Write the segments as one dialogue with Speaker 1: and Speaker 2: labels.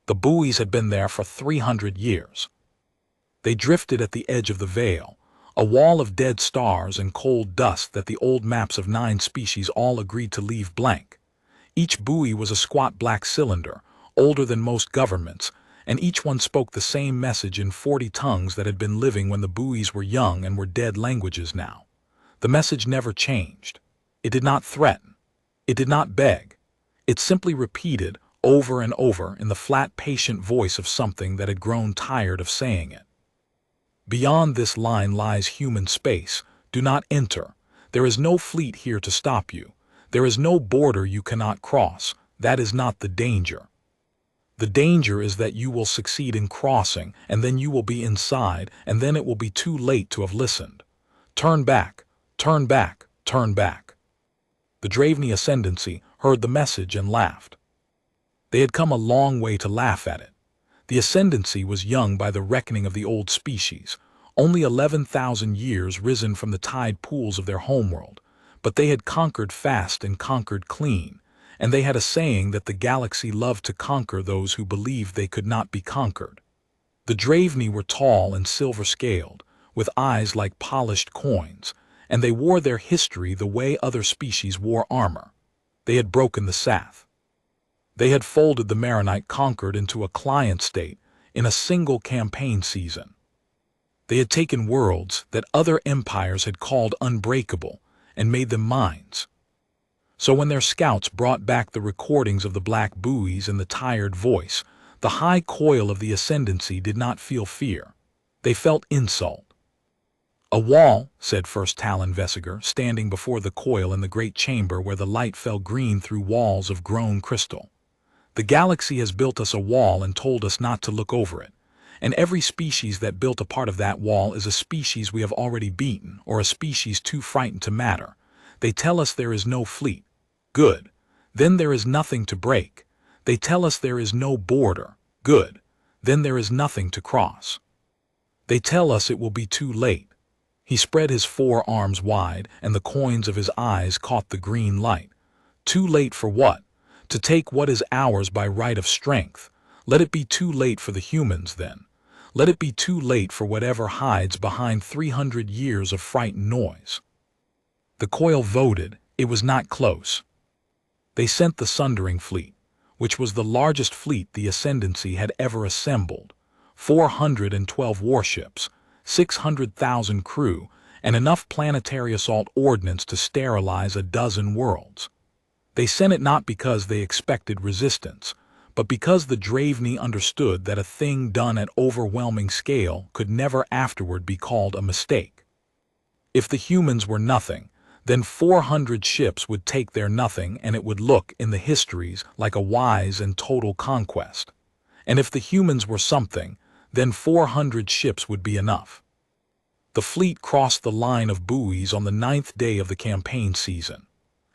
Speaker 1: The buoys had been there for 300 years. They drifted at the edge of the veil, a wall of dead stars and cold dust that the old maps of 9 species all agreed to leave blank. Each buoy was a squat black cylinder, older than most governments, and each one spoke the same message in 40 tongues that had been living when the buoys were young and were dead languages now. The message never changed. It did not threaten. It did not beg. It simply repeated over and over in the flat, patient voice of something that had grown tired of saying it. Beyond this line lies human space. Do not enter. There is no fleet here to stop you. There is no border you cannot cross. That is not the danger. The danger is that you will succeed in crossing, and then you will be inside, and then it will be too late to have listened. Turn back, turn back, turn back. The Draveni Ascendancy heard the message and laughed. They had come a long way to laugh at it. The Ascendancy was young by the reckoning of the old species, only 11,000 years risen from the tide pools of their homeworld, but they had conquered fast and conquered clean, and they had a saying that the galaxy loved to conquer those who believed they could not be conquered. The Draveni were tall and silver-scaled, with eyes like polished coins, and they wore their history the way other species wore armor. They had broken the Sath. They had folded the Maronite conquered into a client state in a single campaign season. They had taken worlds that other empires had called unbreakable and made them mines. So when their scouts brought back the recordings of the black buoys and the tired voice, the high coil of the Ascendancy did not feel fear. They felt insult. "A wall," said First Talon Vesiger, standing before the coil in the great chamber where the light fell green through walls of grown crystal. "The galaxy has built us a wall and told us not to look over it. And every species that built a part of that wall is a species we have already beaten, or a species too frightened to matter. They tell us there is no fleet. Good. Then there is nothing to break. They tell us there is no border. Good. Then there is nothing to cross. They tell us it will be too late." He spread his 4 arms wide, and the coins of his eyes caught the green light. "Too late for what? To take what is ours by right of strength. Let it be too late for the humans, then. Let it be too late for whatever hides behind 300 years of frightened noise." The coil voted. It was not close. They sent the Sundering Fleet, which was the largest fleet the Ascendancy had ever assembled, 412 warships, 600,000 crew, and enough planetary assault ordnance to sterilize a dozen worlds. They sent it not because they expected resistance, but because the Draveni understood that a thing done at overwhelming scale could never afterward be called a mistake. If the humans were nothing, then 400 ships would take their nothing, and it would look in the histories like a wise and total conquest. And if the humans were something, then 400 ships would be enough. The fleet crossed the line of buoys on the 9th day of the campaign season.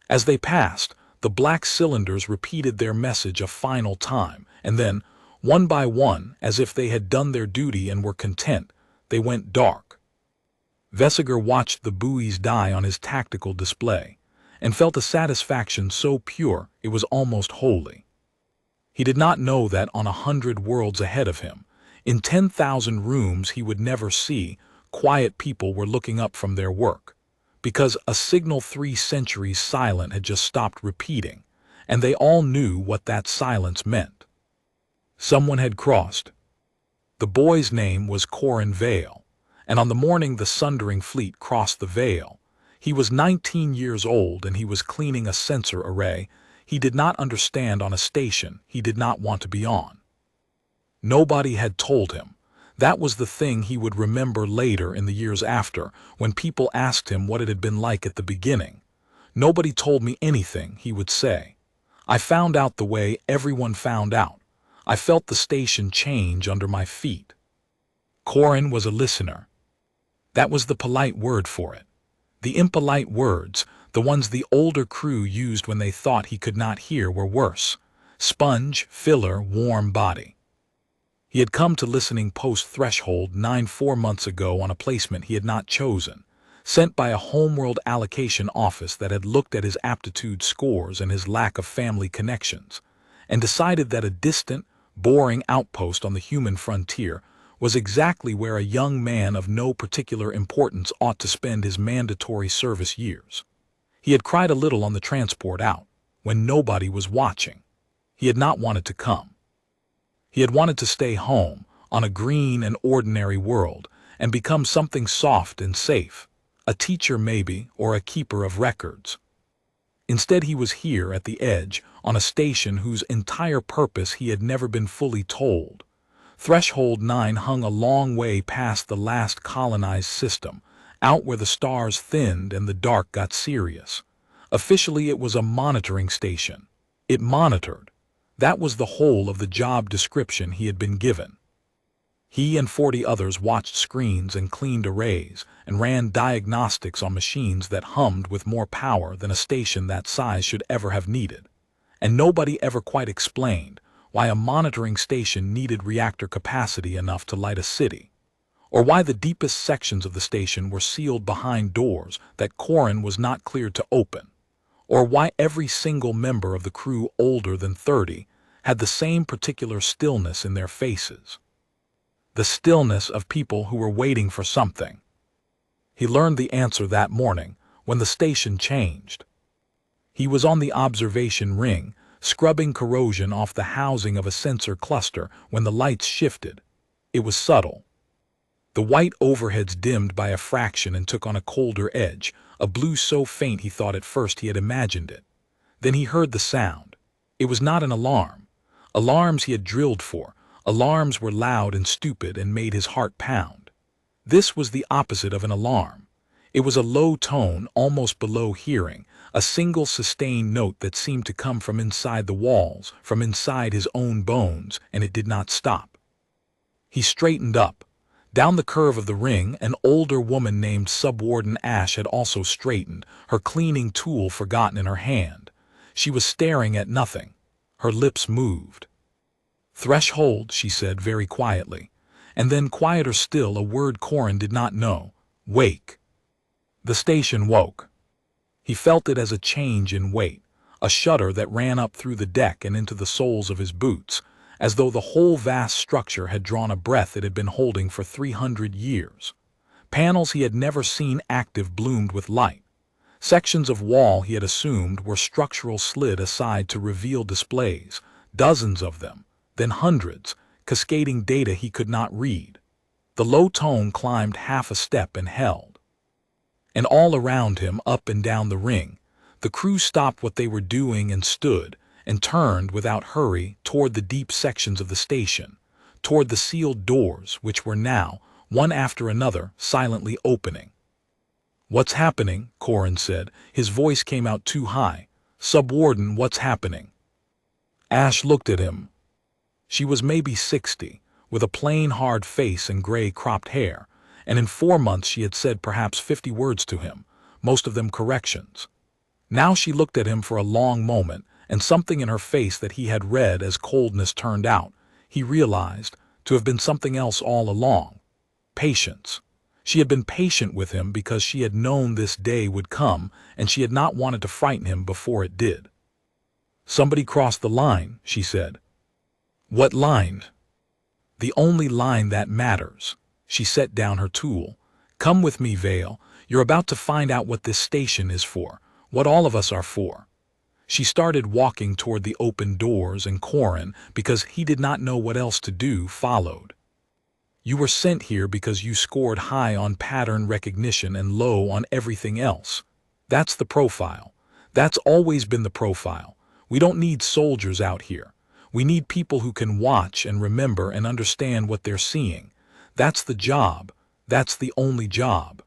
Speaker 1: As they passed, the black cylinders repeated their message a final time, and then, one by one, as if they had done their duty and were content, they went dark. Vesiger watched the buoys die on his tactical display, and felt a satisfaction so pure it was almost holy. He did not know that on 100 worlds ahead of him, in 10,000 rooms he would never see, quiet people were looking up from their work, because a signal 3 centuries silent had just stopped repeating, and they all knew what that silence meant. Someone had crossed. The boy's name was Corin Vale, and on the morning the Sundering Fleet crossed the Veil, he was 19 years old and he was cleaning a sensor array he did not understand on a station he did not want to be on. Nobody had told him. That was the thing he would remember later in the years after, when people asked him what it had been like at the beginning. "Nobody told me anything," he would say. "I found out the way everyone found out. I felt the station change under my feet." Corin was a listener. That was the polite word for it. The impolite words, the ones the older crew used when they thought he could not hear, were worse. Sponge, filler, warm body. He had come to listening post-threshold 4 months ago on a placement he had not chosen, sent by a homeworld allocation office that had looked at his aptitude scores and his lack of family connections, and decided that a distant, boring outpost on the human frontier, was exactly where a young man of no particular importance ought to spend his mandatory service years. He had cried a little on the transport out, when nobody was watching. He had not wanted to come. He had wanted to stay home, on a green and ordinary world, and become something soft and safe, a teacher maybe, or a keeper of records. Instead, he was here at the edge, on a station whose entire purpose he had never been fully told. Threshold 9 hung a long way past the last colonized system, out where the stars thinned and the dark got serious. Officially, it was a monitoring station. It monitored. That was the whole of the job description he had been given. He and 40 others watched screens and cleaned arrays and ran diagnostics on machines that hummed with more power than a station that size should ever have needed. And nobody ever quite explained why a monitoring station needed reactor capacity enough to light a city, or why the deepest sections of the station were sealed behind doors that Corin was not cleared to open, or why every single member of the crew older than 30 had the same particular stillness in their faces. The stillness of people who were waiting for something. He learned the answer that morning when the station changed. He was on the observation ring, scrubbing corrosion off the housing of a sensor cluster when the lights shifted. It was subtle. The white overheads dimmed by a fraction and took on a colder edge, a blue so faint he thought at first he had imagined it. Then he heard the sound. It was not an alarm. Alarms he had drilled for. Alarms were loud and stupid and made his heart pound. This was the opposite of an alarm. It was a low tone, almost below hearing, a single sustained note that seemed to come from inside the walls, from inside his own bones, and it did not stop. He straightened up. Down the curve of the ring, an older woman named Subwarden Ash had also straightened, her cleaning tool forgotten in her hand. She was staring at nothing. Her lips moved. "Threshold," she said very quietly, and then quieter still, a word Corin did not know. "Wake." The station woke. He felt it as a change in weight, a shudder that ran up through the deck and into the soles of his boots, as though the whole vast structure had drawn a breath it had been holding for 300 years. Panels he had never seen active bloomed with light. Sections of wall he had assumed were structural slid aside to reveal displays, dozens of them, then hundreds, cascading data he could not read. The low tone climbed half a step and held. And all around him, up and down the ring, the crew stopped what they were doing and stood, and turned without hurry toward the deep sections of the station, toward the sealed doors which were now, one after another, silently opening. "What's happening?" Corin said. His voice came out too high. "Subwarden, what's happening?" Ash looked at him. She was maybe 60, with a plain, hard face and gray cropped hair, and in 4 months she had said perhaps 50 words to him, most of them corrections. Now she looked at him for a long moment, and something in her face that he had read as coldness turned out, he realized, to have been something else all along. Patience. She had been patient with him because she had known this day would come, and she had not wanted to frighten him before it did. "Somebody crossed the line," she said. "What line?" "The only line that matters." She set down her tool. "Come with me, Vale. You're about to find out what this station is for, what all of us are for." She started walking toward the open doors, and Corin, because he did not know what else to do, followed. "You were sent here because you scored high on pattern recognition and low on everything else. That's the profile. That's always been the profile. We don't need soldiers out here. We need people who can watch and remember and understand what they're seeing. That's the job. That's the only job."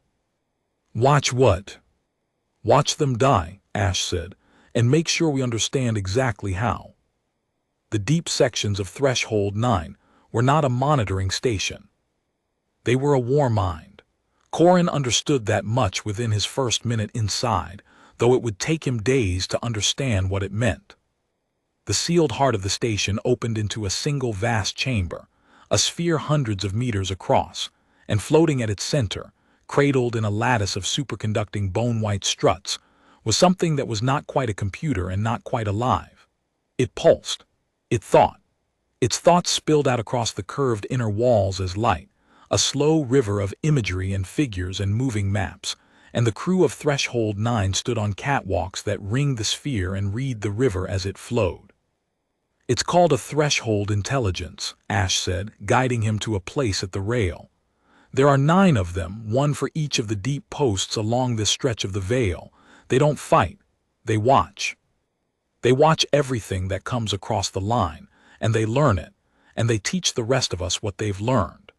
Speaker 1: "Watch what?" "Watch them die," Ash said, "and make sure we understand exactly how." The deep sections of Threshold 9 were not a monitoring station. They were a war mind. Corin understood that much within his first minute inside, though it would take him days to understand what it meant. The sealed heart of the station opened into a single vast chamber, a sphere hundreds of meters across, and floating at its center, cradled in a lattice of superconducting bone-white struts, was something that was not quite a computer and not quite alive. It pulsed. It thought. Its thoughts spilled out across the curved inner walls as light, a slow river of imagery and figures and moving maps, and the crew of Threshold 9 stood on catwalks that ringed the sphere and read the river as it flowed. "It's called a threshold intelligence," Ash said, guiding him to a place at the rail. "There are 9 of them, one for each of the deep posts along this stretch of the Veil. They don't fight, they watch. They watch everything that comes across the line, and they learn it, and they teach the rest of us what they've learned.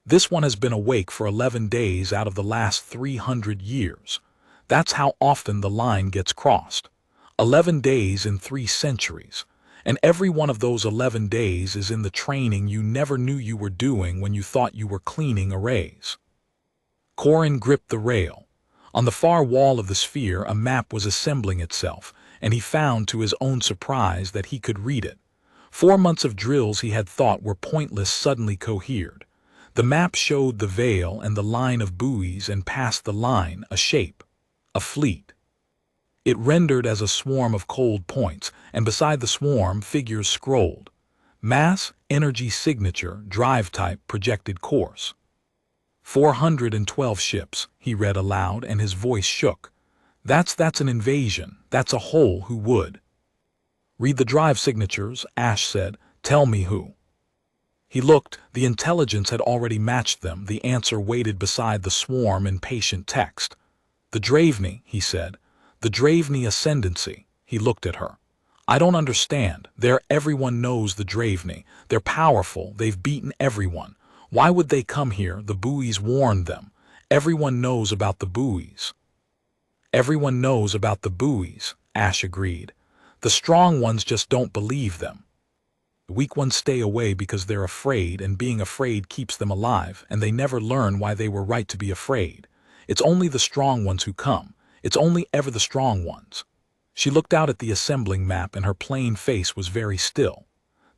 Speaker 1: This one has been awake for 11 days out of the last 300 years. That's how often the line gets crossed. 11 days in 3 centuries. And every one of those 11 days is in the training you never knew you were doing when you thought you were cleaning arrays." Corin gripped the rail. On the far wall of the sphere a map was assembling itself, and he found to his own surprise that he could read it. 4 months of drills he had thought were pointless suddenly cohered. The map showed the Veil and the line of buoys, and past the line a shape, a fleet. It rendered as a swarm of cold points, and beside the swarm figures scrolled. Mass, energy signature, drive type, projected course. 412 ships, he read aloud, and his voice shook. That's an invasion. That's a whole who would." "Read the drive signatures," Ash said. "Tell me who." He looked. The intelligence had already matched them. The answer waited beside the swarm in patient text. "The Draveni," he said. "The Draveni Ascendancy." He looked at her. "I don't understand. Everyone knows the Draveni. They're powerful. They've beaten everyone. Why would they come here? The buoys warned them. Everyone knows about the buoys." "Everyone knows about the buoys," Ash agreed. "The strong ones just don't believe them. The weak ones stay away because they're afraid, and being afraid keeps them alive, and they never learn why they were right to be afraid. It's only the strong ones who come. It's only ever the strong ones." She looked out at the assembling map, and her plain face was very still.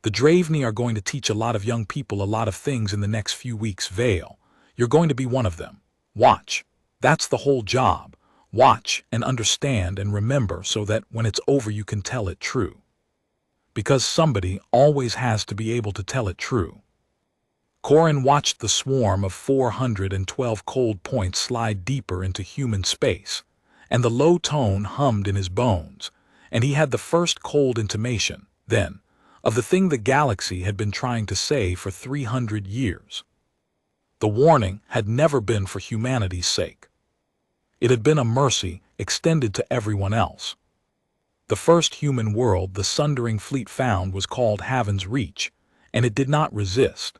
Speaker 1: "The Draveni are going to teach a lot of young people a lot of things in the next few weeks, Vale. You're going to be one of them. Watch. That's the whole job. Watch and understand and remember so that when it's over you can tell it true. Because somebody always has to be able to tell it true." Corin watched the swarm of 412 cold points slide deeper into human space, and the low tone hummed in his bones, and he had the first cold intimation, then, of the thing the galaxy had been trying to say for 300 years. The warning had never been for humanity's sake. It had been a mercy extended to everyone else. The first human world the Sundering Fleet found was called Haven's Reach, and it did not resist.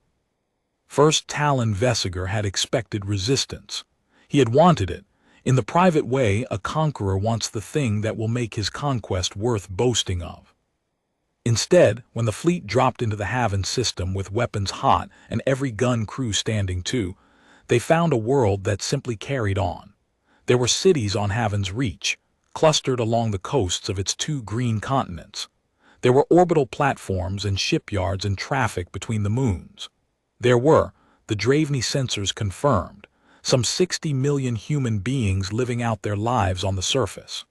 Speaker 1: First Talon Vesiger had expected resistance. He had wanted it. In the private way, a conqueror wants the thing that will make his conquest worth boasting of. Instead, when the fleet dropped into the Haven system with weapons hot and every gun crew standing to, they found a world that simply carried on. There were cities on Haven's Reach, clustered along the coasts of its 2 green continents. There were orbital platforms and shipyards and traffic between the moons. There were, the Draveni sensors confirmed, some 60 million human beings living out their lives on the surface.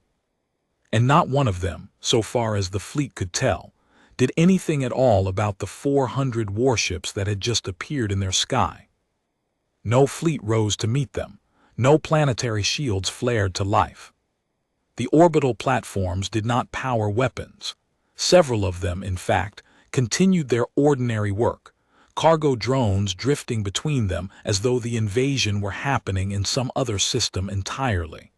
Speaker 1: And not one of them, so far as the fleet could tell, did anything at all about the 400 warships that had just appeared in their sky. No fleet rose to meet them. No planetary shields flared to life. The orbital platforms did not power weapons. Several of them, in fact, continued their ordinary work, cargo drones drifting between them as though the invasion were happening in some other system entirely.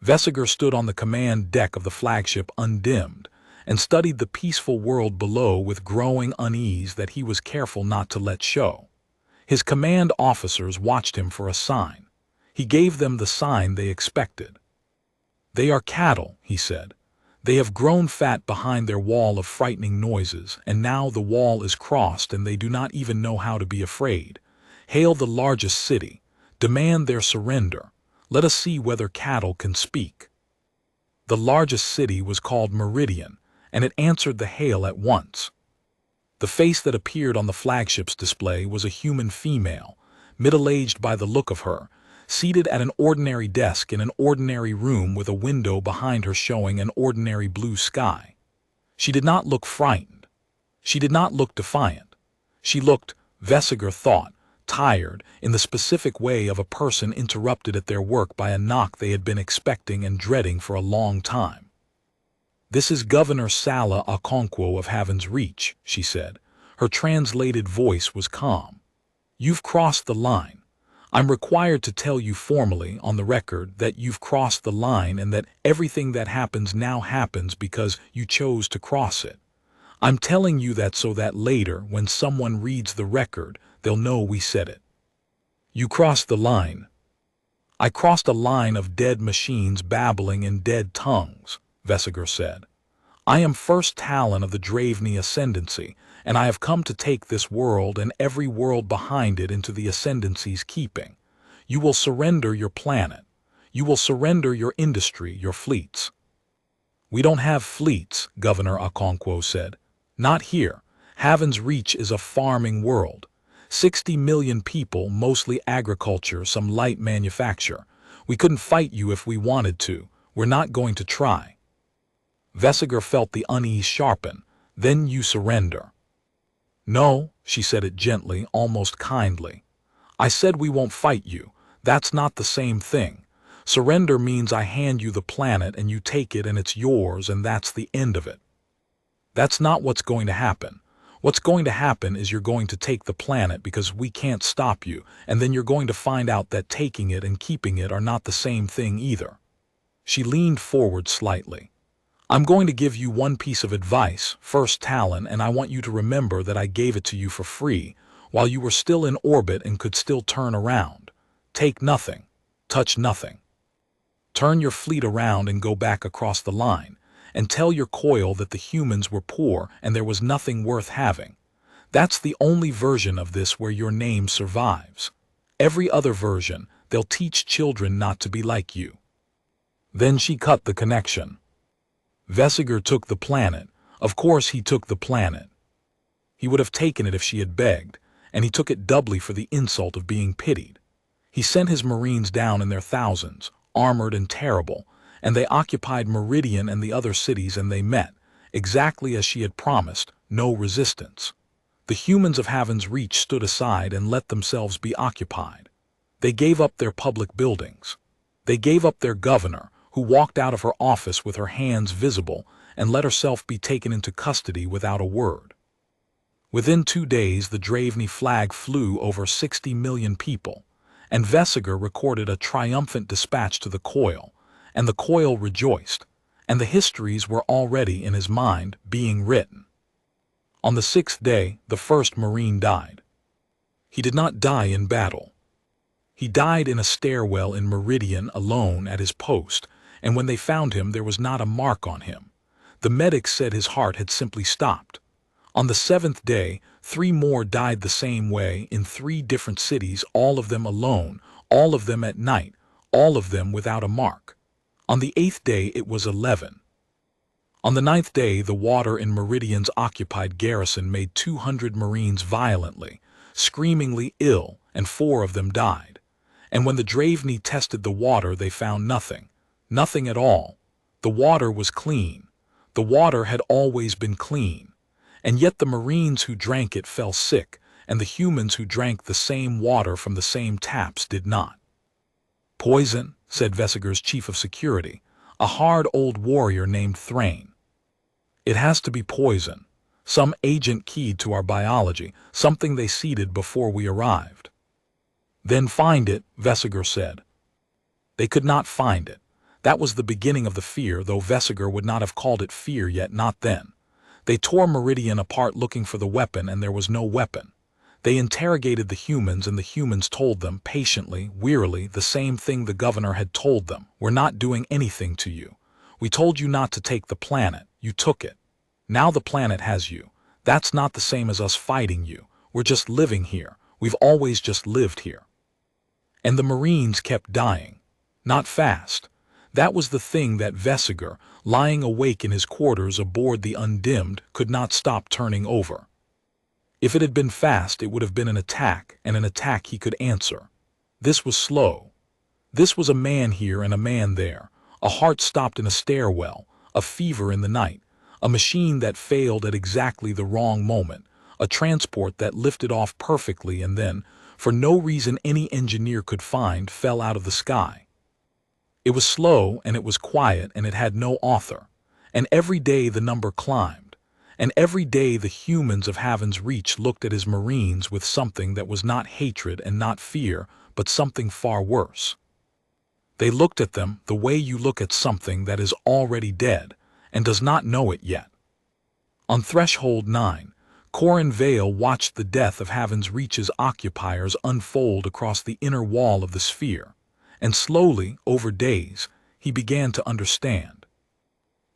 Speaker 1: Vesiger stood on the command deck of the flagship undimmed and studied the peaceful world below with growing unease that he was careful not to let show. His command officers watched him for a sign. He gave them the sign they expected. "They are cattle," he said. "They have grown fat behind their wall of frightening noises, and now the wall is crossed and they do not even know how to be afraid. Hail the largest city. Demand their surrender. Let us see whether cattle can speak." The largest city was called Meridian, and it answered the hail at once. The face that appeared on the flagship's display was a human female, middle-aged by the look of her, seated at an ordinary desk in an ordinary room with a window behind her showing an ordinary blue sky. She did not look frightened. She did not look defiant. She looked, Vesiger thought, tired, in the specific way of a person interrupted at their work by a knock they had been expecting and dreading for a long time. "This is Governor Sala Okonkwo of Haven's Reach," she said. Her translated voice was calm. "You've crossed the line. I'm required to tell you formally, on the record, that you've crossed the line and that everything that happens now happens because you chose to cross it. I'm telling you that so that later, when someone reads the record, they'll know we said it." "You crossed the line." "I crossed a line of dead machines babbling in dead tongues," Vesiger said. "I am first Talon of the Draveni Ascendancy, and I have come to take this world and every world behind it into the Ascendancy's keeping. You will surrender your planet. You will surrender your industry, your fleets." "We don't have fleets," Governor Okonkwo said. "Not here. Haven's Reach is a farming world. 60 million people, mostly agriculture, some light manufacture. We couldn't fight you if we wanted to. We're not going to try." Vesiger felt the unease sharpen. "Then you surrender." "No," she said it gently, almost kindly. "I said we won't fight you. That's not the same thing. Surrender means I hand you the planet and you take it and it's yours and that's the end of it. That's not what's going to happen. What's going to happen is you're going to take the planet because we can't stop you, and then you're going to find out that taking it and keeping it are not the same thing either." She leaned forward slightly. "I'm going to give you one piece of advice, First Talon, and I want you to remember that I gave it to you for free, while you were still in orbit and could still turn around. Take nothing. Touch nothing. Turn your fleet around and go back across the line, and tell your coil that the humans were poor and there was nothing worth having. That's the only version of this where your name survives. Every other version, they'll teach children not to be like you." Then she cut the connection. Vesiger took the planet. Of course he took the planet. He would have taken it if she had begged, and he took it doubly for the insult of being pitied. He sent his Marines down in their thousands, armored and terrible, and they occupied Meridian and the other cities, and they met, exactly as she had promised, no resistance. The humans of Haven's Reach stood aside and let themselves be occupied. They gave up their public buildings. They gave up their governor, who walked out of her office with her hands visible and let herself be taken into custody without a word. Within 2 days, the Draveni flag flew over 60 million people, and Vesiger recorded a triumphant dispatch to the coil, and the coil rejoiced, and the histories were already in his mind being written. On the 6th day, the first Marine died. He did not die in battle. He died in a stairwell in Meridian alone at his post, and when they found him there was not a mark on him. The medics said his heart had simply stopped. On the 7th day, 3 more died the same way in 3 different cities, all of them alone, all of them at night, all of them without a mark. On the 8th day it was 11. On the 9th day the water in Meridian's occupied garrison made 200 Marines violently, screamingly ill, and 4 of them died. And when the Draveni tested the water they found nothing, nothing at all. The water was clean. The water had always been clean. And yet the Marines who drank it fell sick, and the humans who drank the same water from the same taps did not. "Poison," said Vesiger's chief of security, a hard old warrior named Thrain. "It has to be poison. Some agent keyed to our biology, something they seeded before we arrived." "Then find it," Vesiger said. They could not find it. That was the beginning of the fear, though Vesiger would not have called it fear yet, not then. They tore Meridian apart looking for the weapon, and there was no weapon. They interrogated the humans, and the humans told them, patiently, wearily, the same thing the governor had told them. "We're not doing anything to you. We told you not to take the planet. You took it. Now the planet has you. That's not the same as us fighting you. We're just living here. We've always just lived here." And the Marines kept dying. Not fast. That was the thing that Vesiger, lying awake in his quarters aboard the Undimmed, could not stop turning over. If it had been fast, it would have been an attack, and an attack he could answer. This was slow. This was a man here and a man there, a heart stopped in a stairwell, a fever in the night, A machine that failed at exactly the wrong moment, a transport that lifted off perfectly and then, for no reason any engineer could find, fell out of the sky. It was slow and it was quiet and it had no author. And every day the number climbed. And every day the humans of Haven's Reach looked at his Marines with something that was not hatred and not fear, but something far worse. They looked at them the way you look at something that is already dead and does not know it yet. On Threshold 9, Corin Vale watched the death of Haven's Reach's occupiers unfold across the inner wall of the sphere, and slowly, over days, he began to understand.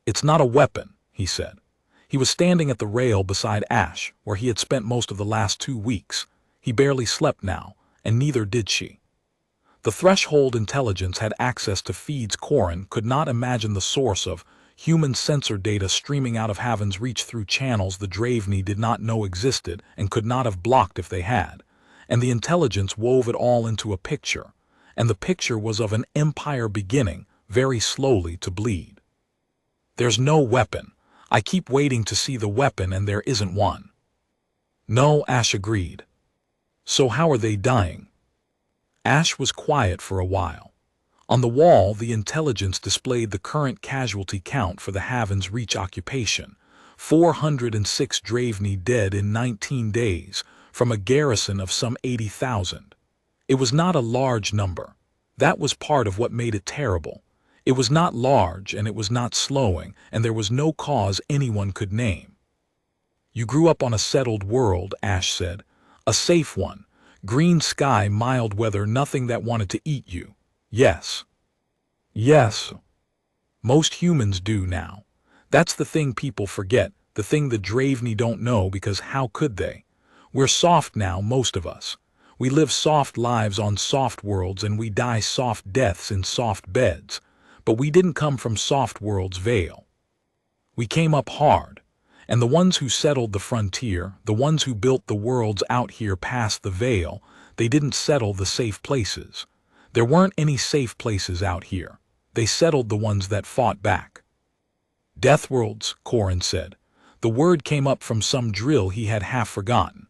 Speaker 1: "It's not a weapon," he said. He was standing at the rail beside Ash, where he had spent most of the last 2 weeks. He barely slept now, and neither did she. The Threshold intelligence had access to feeds Corin could not imagine the source of, human sensor data streaming out of Haven's Reach through channels the Draveni did not know existed and could not have blocked if they had, and the intelligence wove it all into a picture, and the picture was of an empire beginning, very slowly, to bleed. "There's no weapon. I keep waiting to see the weapon and there isn't one." "No," Ash agreed. "So how are they dying?" Ash was quiet for a while. On the wall, the intelligence displayed the current casualty count for the Haven's Reach occupation: 406 Draveni dead in 19 days, from a garrison of some 80,000. It was not a large number. That was part of what made it terrible. It was not large, and it was not slowing, and there was no cause anyone could name. "You grew up on a settled world," Ash said. "A safe one. Green sky, mild weather, nothing that wanted to eat you." "Yes. Yes. Most humans do now. That's the thing people forget, the thing the Draveni don't know, because how could they? We're soft now, most of us. We live soft lives on soft worlds and we die soft deaths in soft beds. But we didn't come from soft worlds, Vale. We came up hard. And the ones who settled the frontier, the ones who built the worlds out here past the Veil, they didn't settle the safe places. There weren't any safe places out here. They settled the ones that fought back." "Deathworlds," Corin said. The word came up from some drill he had half forgotten.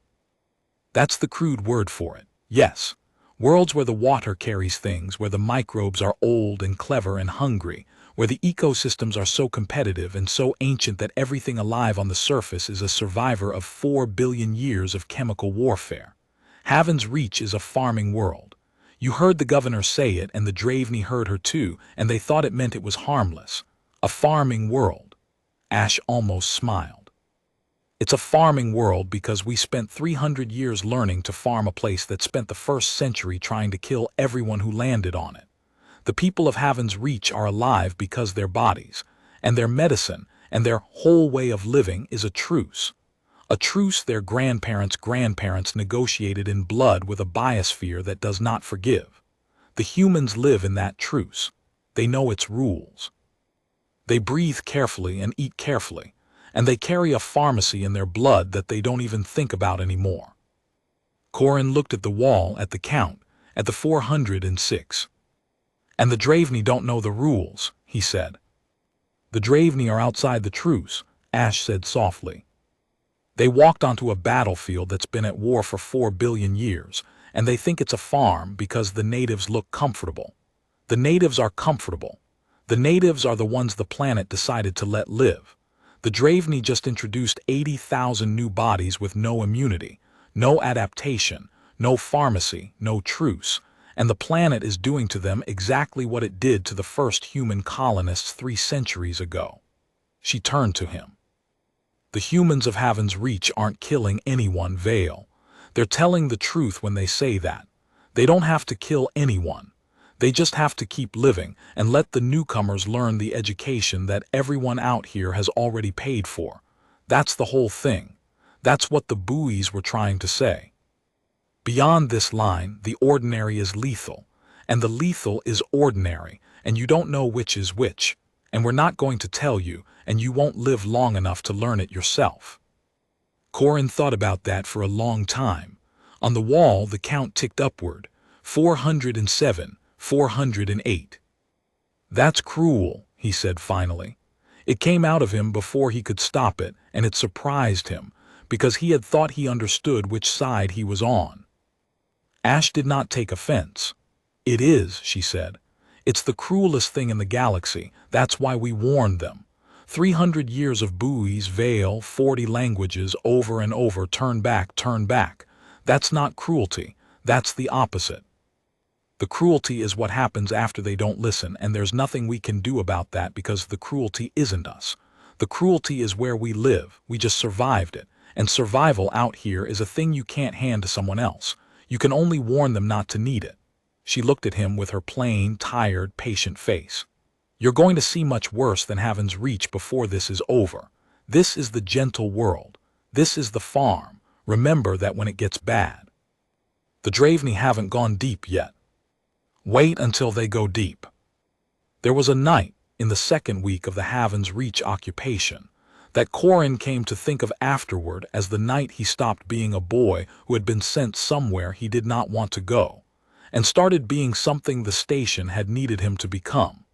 Speaker 1: "That's the crude word for it. Yes. Worlds where the water carries things, where the microbes are old and clever and hungry, where the ecosystems are so competitive and so ancient that everything alive on the surface is a survivor of 4 billion years of chemical warfare. Haven's Reach is a farming world. You heard the governor say it, and the Draveni heard her too, and they thought it meant it was harmless. A farming world." Ash almost smiled. "It's a farming world because we spent 300 years learning to farm a place that spent the first century trying to kill everyone who landed on it. The people of Haven's Reach are alive because their bodies, and their medicine, and their whole way of living is a truce. A truce their grandparents' negotiated in blood with a biosphere that does not forgive. The humans live in that truce. They know its rules. They breathe carefully and eat carefully, and they carry a pharmacy in their blood that they don't even think about anymore." Corin looked at the wall, at the count, at the 406. "And the Draveni don't know the rules," he said. "The Draveni are outside the truce," Ash said softly. "They walked onto a battlefield that's been at war for 4 billion years, and they think it's a farm because the natives look comfortable. The natives are comfortable. The natives are the ones the planet decided to let live. The Draveni just introduced 80,000 new bodies with no immunity, no adaptation, no pharmacy, no truce, and the planet is doing to them exactly what it did to the first human colonists 3 centuries ago." She turned to him. "The humans of Haven's Reach aren't killing anyone, Vale. They're telling the truth when they say that. They don't have to kill anyone. They just have to keep living and let the newcomers learn the education that everyone out here has already paid for. That's the whole thing. That's what the buoys were trying to say. Beyond this line, the ordinary is lethal, and the lethal is ordinary, and you don't know which is which, and we're not going to tell you, and you won't live long enough to learn it yourself." Corin thought about that for a long time. On the wall, the count ticked upward: 407, 408. "That's cruel," he said finally. It came out of him before he could stop it, and it surprised him, because he had thought he understood which side he was on. Ash did not take offense. "It is," she said. "It's the cruelest thing in the galaxy. That's why we warned them. 300 years of buoys, Vale, 40 languages, over and over, turn back, turn back. That's not cruelty. That's the opposite. The cruelty is what happens after they don't listen, and there's nothing we can do about that because the cruelty isn't us. The cruelty is where we live. We just survived it. And survival out here is a thing you can't hand to someone else. You can only warn them not to need it." She looked at him with her plain, tired, patient face. "You're going to see much worse than Haven's Reach before this is over. This is the gentle world. This is the farm. Remember that when it gets bad. The Draveni haven't gone deep yet. Wait until they go deep." There was a night, in the second week of the Haven's Reach occupation, that Corin came to think of afterward as the night he stopped being a boy who had been sent somewhere he did not want to go, and started being something the station had needed him to become.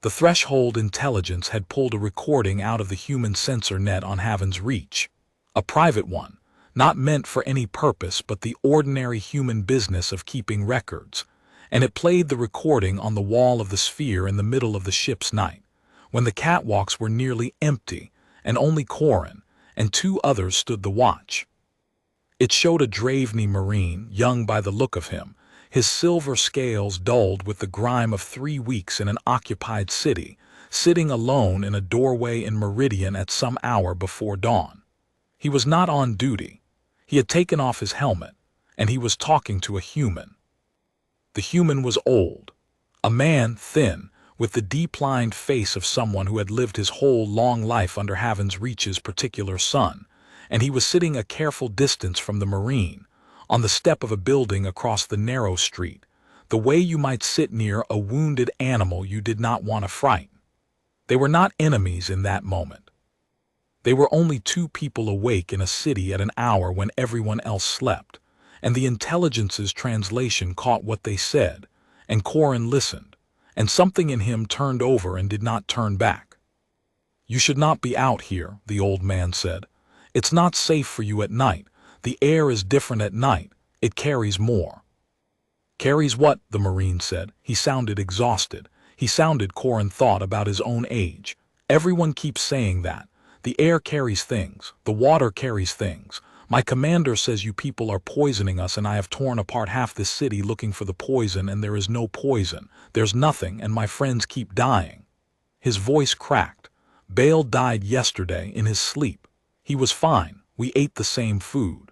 Speaker 1: The Threshold Intelligence had pulled a recording out of the human sensor net on Haven's Reach, a private one, not meant for any purpose but the ordinary human business of keeping records, and it played the recording on the wall of the sphere in the middle of the ship's night, when the catwalks were nearly empty and only Corin and 2 others stood the watch. It showed a Draveni Marine, young by the look of him, his silver scales dulled with the grime of 3 weeks in an occupied city, sitting alone in a doorway in Meridian at some hour before dawn. He was not on duty. He had taken off his helmet, and he was talking to a human. The human was old, a man thin, with the deep-lined face of someone who had lived his whole long life under Haven's Reach's particular sun, and he was sitting a careful distance from the Marine, on the step of a building across the narrow street, the way you might sit near a wounded animal you did not want to frighten. They were not enemies in that moment. They were only 2 people awake in a city at an hour when everyone else slept, and the intelligence's translation caught what they said, and Corin listened, and something in him turned over and did not turn back. "You should not be out here," the old man said. "It's not safe for you at night. The air is different at night. It carries more." "Carries what?" the Marine said. He sounded exhausted. He sounded, Corin thought, about his own age. "Everyone keeps saying that. The air carries things. The water carries things. My commander says you people are poisoning us, and I have torn apart half this city looking for the poison, and there is no poison. There's nothing, and my friends keep dying." His voice cracked. "Bale died yesterday in his sleep. He was fine. We ate the same food.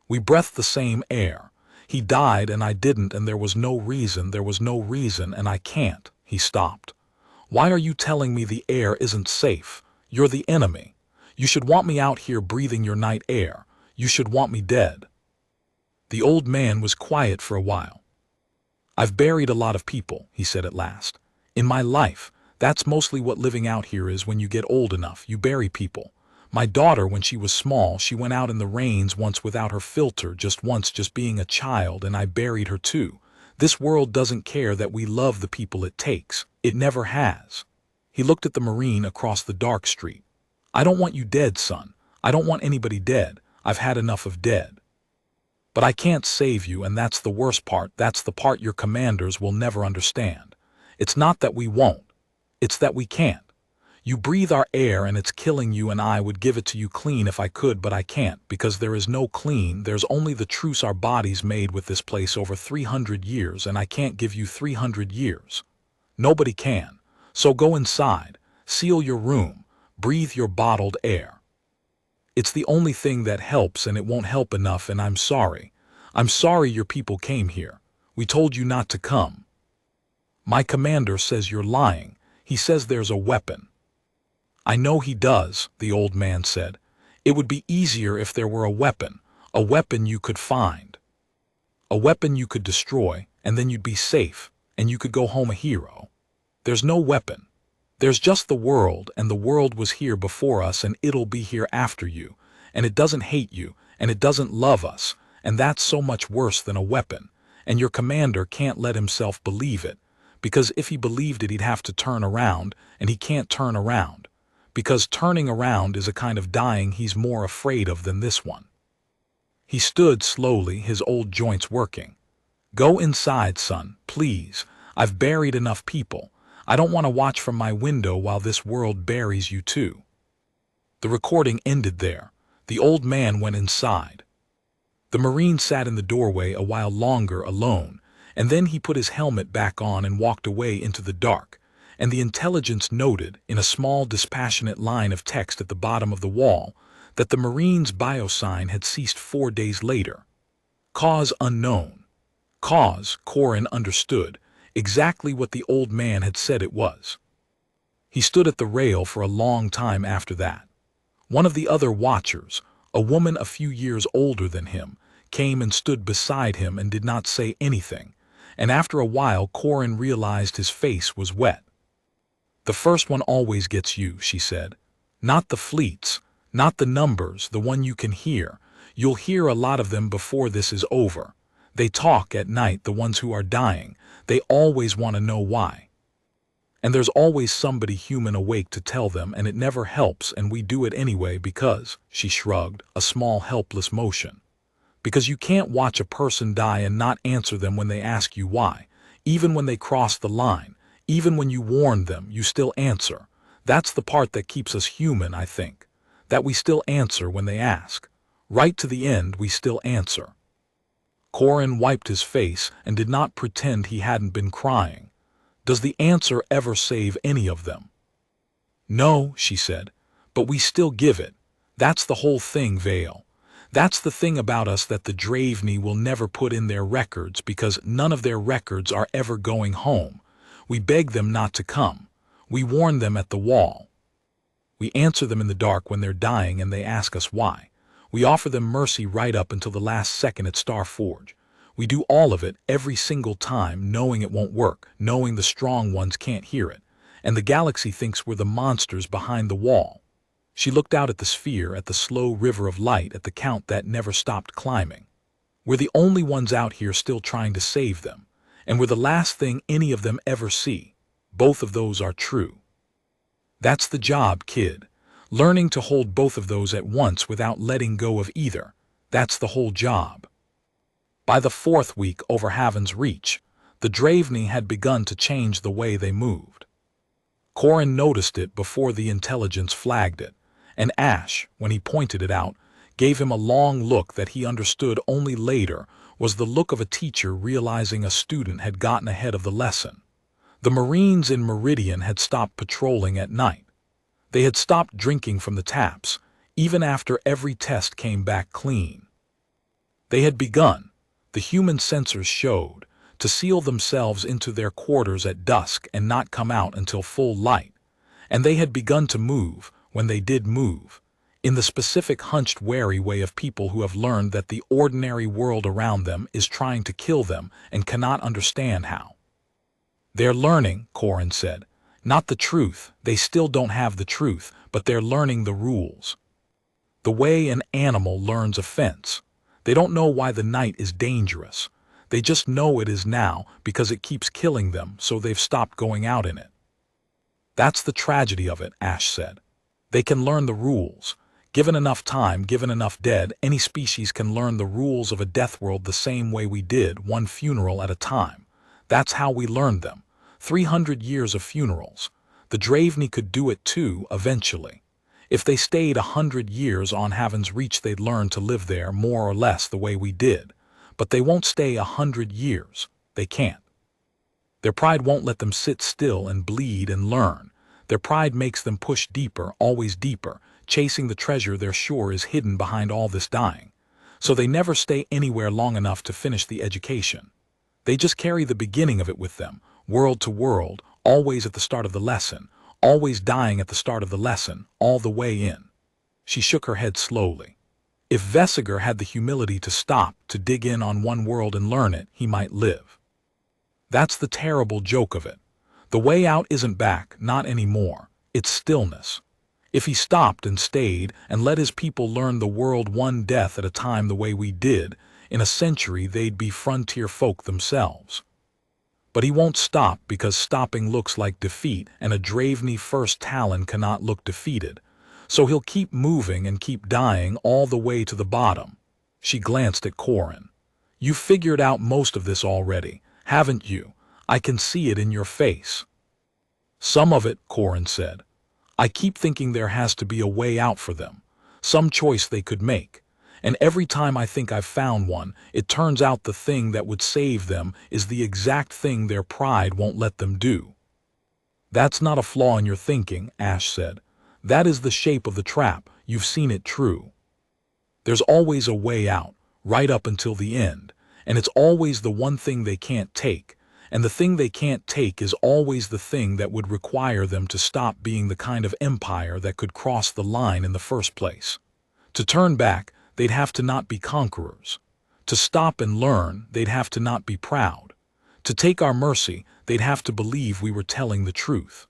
Speaker 1: We breathed the same air. He died and I didn't, and there was no reason, and I can't." He stopped. "Why are you telling me the air isn't safe? You're the enemy. You should want me out here breathing your night air. You should want me dead." The old man was quiet for a while. "I've buried a lot of people," he said at last. "In my life, that's mostly what living out here is. When you get old enough, you bury people. My daughter, when she was small, she went out in the rains once without her filter, just once, just being a child, and I buried her too. This world doesn't care that we love the people it takes. It never has." He looked at the Marine across the dark street. "I don't want you dead, son. I don't want anybody dead. I've had enough of dead. But I can't save you, and that's the worst part. That's the part your commanders will never understand. It's not that we won't. It's that we can't. You breathe our air and it's killing you, and I would give it to you clean if I could, but I can't, because there is no clean. There's only the truce our bodies made with this place over 300 years, and I can't give you 300 years. Nobody can. So go inside, seal your room, breathe your bottled air. It's the only thing that helps, and it won't help enough, and I'm sorry. I'm sorry your people came here. We told you not to come. My commander says you're lying. He says there's a weapon." "I know he does," the old man said. "It would be easier if there were a weapon you could find. A weapon you could destroy, and then you'd be safe, and you could go home a hero. There's no weapon. There's just the world, and the world was here before us, and it'll be here after you, and it doesn't hate you, and it doesn't love us, and that's so much worse than a weapon, and your commander can't let himself believe it, because if he believed it he'd have to turn around, and he can't turn around, because turning around is a kind of dying he's more afraid of than this one. He stood slowly, his old joints working. "Go inside, son, please. I've buried enough people. I don't want to watch from my window while this world buries you too." The recording ended there. The old man went inside. The Marine sat in the doorway a while longer alone, and then he put his helmet back on and walked away into the dark, and the intelligence noted, in a small dispassionate line of text at the bottom of the wall, that the Marine's biosign had ceased 4 days later. Cause unknown. Cause, Corin understood, exactly what the old man had said it was. He stood at the rail for a long time after that. One of the other watchers, a woman a few years older than him, came and stood beside him and did not say anything, and after a while Corin realized his face was wet. "The first one always gets you," she said. "Not the fleets, not the numbers, the one you can hear. You'll hear a lot of them before this is over. They talk at night, the ones who are dying. They always want to know why. And there's always somebody human awake to tell them, and it never helps, and we do it anyway because," she shrugged, a small helpless motion, "because you can't watch a person die and not answer them when they ask you why. Even when they cross the line, even when you warn them, you still answer. That's the part that keeps us human, I think. That we still answer when they ask. Right to the end, we still answer." Corin wiped his face and did not pretend he hadn't been crying. "Does the answer ever save any of them?" "No," she said, "but we still give it. That's the whole thing, Vale. That's the thing about us that the Draveni will never put in their records, because none of their records are ever going home. We beg them not to come. We warn them at the wall. We answer them in the dark when they're dying and they ask us why. We offer them mercy right up until the last second at StarForge. We do all of it every single time, knowing it won't work, knowing the strong ones can't hear it, and the galaxy thinks we're the monsters behind the wall." She looked out at the sphere, at the slow river of light, at the count that never stopped climbing. "We're the only ones out here still trying to save them, and we're the last thing any of them ever see. Both of those are true. That's the job, kid. Learning to hold both of those at once without letting go of either. That's the whole job." By the 4th week over Haven's Reach, the Draveni had begun to change the way they moved. Corin noticed it before the intelligence flagged it, and Ash, when he pointed it out, gave him a long look that he understood only later was the look of a teacher realizing a student had gotten ahead of the lesson. The Marines in Meridian had stopped patrolling at night. They had stopped drinking from the taps, even after every test came back clean. They had begun, the human sensors showed, to seal themselves into their quarters at dusk and not come out until full light, and they had begun to move, when they did move, in the specific hunched wary way of people who have learned that the ordinary world around them is trying to kill them and cannot understand how. "They're learning," Corin said. "Not the truth, they still don't have the truth, but they're learning the rules. The way an animal learns a fence. They don't know why the night is dangerous. They just know it is now because it keeps killing them, so they've stopped going out in it." "That's the tragedy of it," Ash said. "They can learn the rules. Given enough time, given enough dead, any species can learn the rules of a Deathworld the same way we did, one funeral at a time. That's how we learned them. 300 years of funerals. The Draveni could do it too, eventually. If they stayed 100 years on Haven's Reach, they'd learn to live there more or less the way we did. But they won't stay 100 years. They can't. Their pride won't let them sit still and bleed and learn. Their pride makes them push deeper, always deeper, chasing the treasure they're sure is hidden behind all this dying. So they never stay anywhere long enough to finish the education. They just carry the beginning of it with them, world to world, always at the start of the lesson, always dying at the start of the lesson, all the way in." She shook her head slowly. "If Vesiger had the humility to stop, to dig in on one world and learn it, he might live. That's the terrible joke of it. The way out isn't back, not anymore. It's stillness. If he stopped and stayed and let his people learn the world one death at a time the way we did, in a century they'd be frontier folk themselves. But he won't stop because stopping looks like defeat, and a Draveni first Talon cannot look defeated. So he'll keep moving and keep dying all the way to the bottom. She glanced at Corin. "You've figured out most of this already, haven't you? I can see it in your face." "Some of it," Corin said. "I keep thinking there has to be a way out for them, some choice they could make. And every time I think I've found one, it turns out the thing that would save them is the exact thing their pride won't let them do." "That's not a flaw in your thinking," Ash said. "That is the shape of the trap. You've seen it true. There's always a way out, right up until the end, and it's always the one thing they can't take, and the thing they can't take is always the thing that would require them to stop being the kind of empire that could cross the line in the first place. To turn back, they'd have to not be conquerors. To stop and learn, they'd have to not be proud. To take our mercy, they'd have to believe we were telling the truth.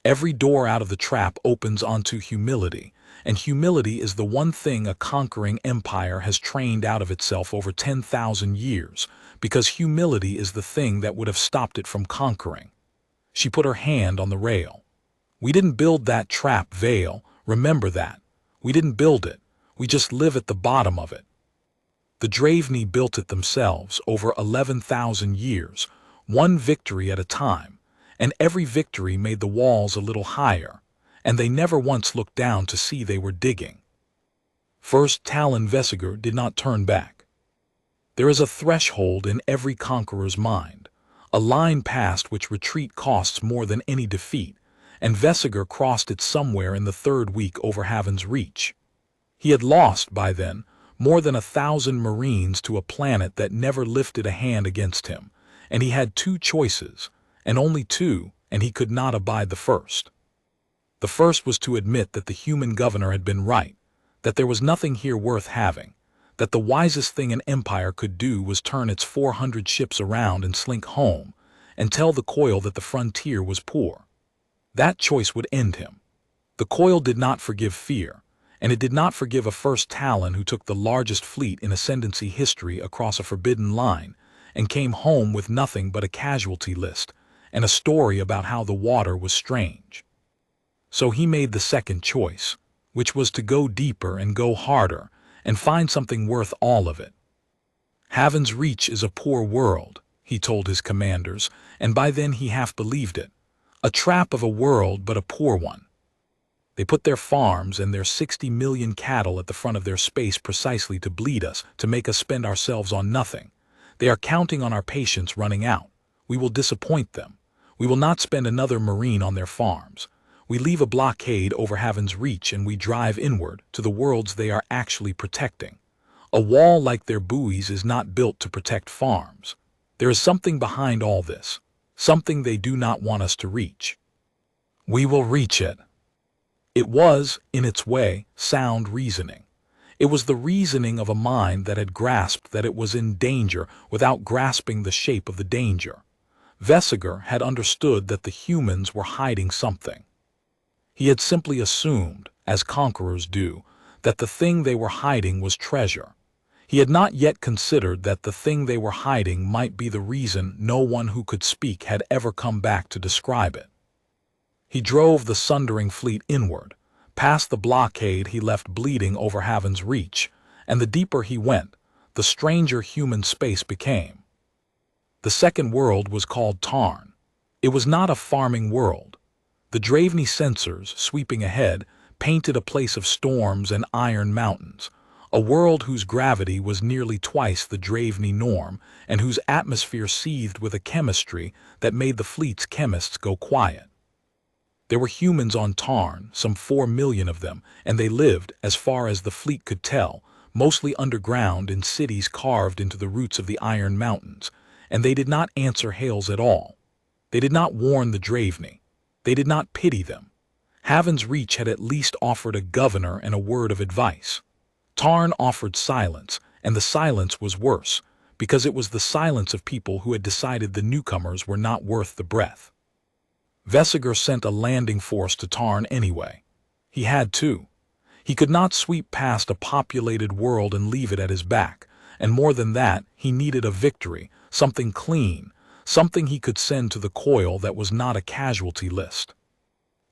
Speaker 1: Every door out of the trap opens onto humility, and humility is the one thing a conquering empire has trained out of itself over 10,000 years, because humility is the thing that would have stopped it from conquering." She put her hand on the rail. "We didn't build that trap, Vale. Remember that. We didn't build it. We just live at the bottom of it. The Draveni built it themselves over 11,000 years, one victory at a time, and every victory made the walls a little higher, and they never once looked down to see they were digging." First Talon Vesigor did not turn back. There is a threshold in every conqueror's mind, a line past which retreat costs more than any defeat, and Vesigor crossed it somewhere in the third week over Haven's Reach. He had lost, by then, more than 1,000 Marines to a planet that never lifted a hand against him, and he had two choices, and only two, and he could not abide the first. The first was to admit that the human governor had been right, that there was nothing here worth having, that the wisest thing an empire could do was turn its 400 ships around and slink home, and tell the Coil that the frontier was poor. That choice would end him. The Coil did not forgive fear, and it did not forgive a first Talon who took the largest fleet in Ascendancy history across a forbidden line and came home with nothing but a casualty list and a story about how the water was strange. So he made the second choice, which was to go deeper and go harder and find something worth all of it. "Haven's Reach is a poor world," he told his commanders, and by then he half believed it. A trap of a world, but a poor one. They put their farms and their 60 million cattle at the front of their space precisely to bleed us, to make us spend ourselves on nothing. They are counting on our patience running out. We will disappoint them. We will not spend another Marine on their farms. We leave a blockade over Haven's Reach and we drive inward to the worlds they are actually protecting. A wall like their buoys is not built to protect farms. There is something behind all this, something they do not want us to reach. We will reach it. It was, in its way, sound reasoning. It was the reasoning of a mind that had grasped that it was in danger without grasping the shape of the danger. Vesigor had understood that the humans were hiding something. He had simply assumed, as conquerors do, that the thing they were hiding was treasure. He had not yet considered that the thing they were hiding might be the reason no one who could speak had ever come back to describe it. He drove the sundering fleet inward. Past the blockade he left bleeding over Haven's Reach, and the deeper he went, the stranger human space became. The second world was called Tarn. It was not a farming world. The Draveni sensors, sweeping ahead, painted a place of storms and iron mountains, a world whose gravity was nearly twice the Draveni norm and whose atmosphere seethed with a chemistry that made the fleet's chemists go quiet. There were humans on Tarn, some 4 million of them, and they lived, as far as the fleet could tell, mostly underground in cities carved into the roots of the Iron Mountains, and they did not answer hails at all. They did not warn the Draveni. They did not pity them. Haven's Reach had at least offered a governor and a word of advice. Tarn offered silence, and the silence was worse, because it was the silence of people who had decided the newcomers were not worth the breath. Vesigor sent a landing force to Tarn anyway. He had to. He could not sweep past a populated world and leave it at his back, and more than that, he needed a victory, something clean, something he could send to the coil that was not a casualty list.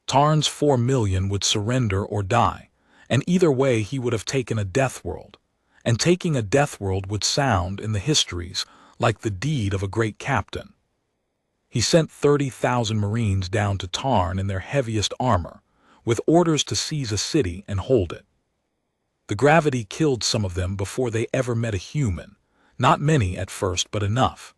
Speaker 1: Tarn's 4 million would surrender or die, and either way he would have taken a Deathworld, and taking a Deathworld would sound in the histories like the deed of a great captain. He sent 30,000 Marines down to Tarn in their heaviest armor, with orders to seize a city and hold it. The gravity killed some of them before they ever met a human, not many at first but enough.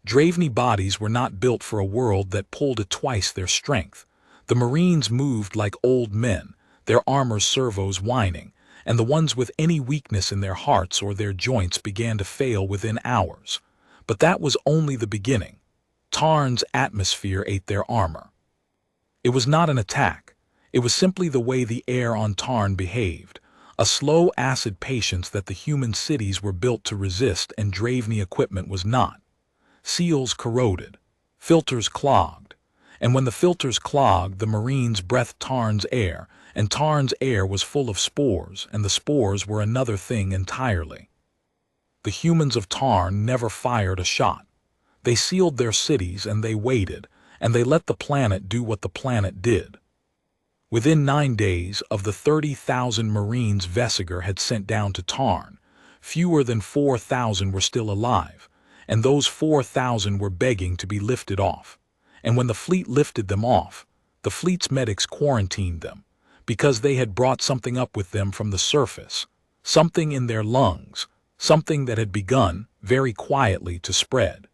Speaker 1: Draveni bodies were not built for a world that pulled at twice their strength. The Marines moved like old men, their armor's servos whining, and the ones with any weakness in their hearts or their joints began to fail within hours. But that was only the beginning. Tarn's atmosphere ate their armor. It was not an attack. It was simply the way the air on Tarn behaved, a slow acid patience that the human cities were built to resist and Draveni equipment was not. Seals corroded, filters clogged, and when the filters clogged, the Marines breathed Tarn's air, and Tarn's air was full of spores, and the spores were another thing entirely. The humans of Tarn never fired a shot. They sealed their cities and they waited, and they let the planet do what the planet did. Within 9 days of the 30,000 Marines Vesiger had sent down to Tarn, fewer than 4,000 were still alive, and those 4,000 were begging to be lifted off. And when the fleet lifted them off, the fleet's medics quarantined them, because they had brought something up with them from the surface, something in their lungs, something that had begun, very quietly, to spread.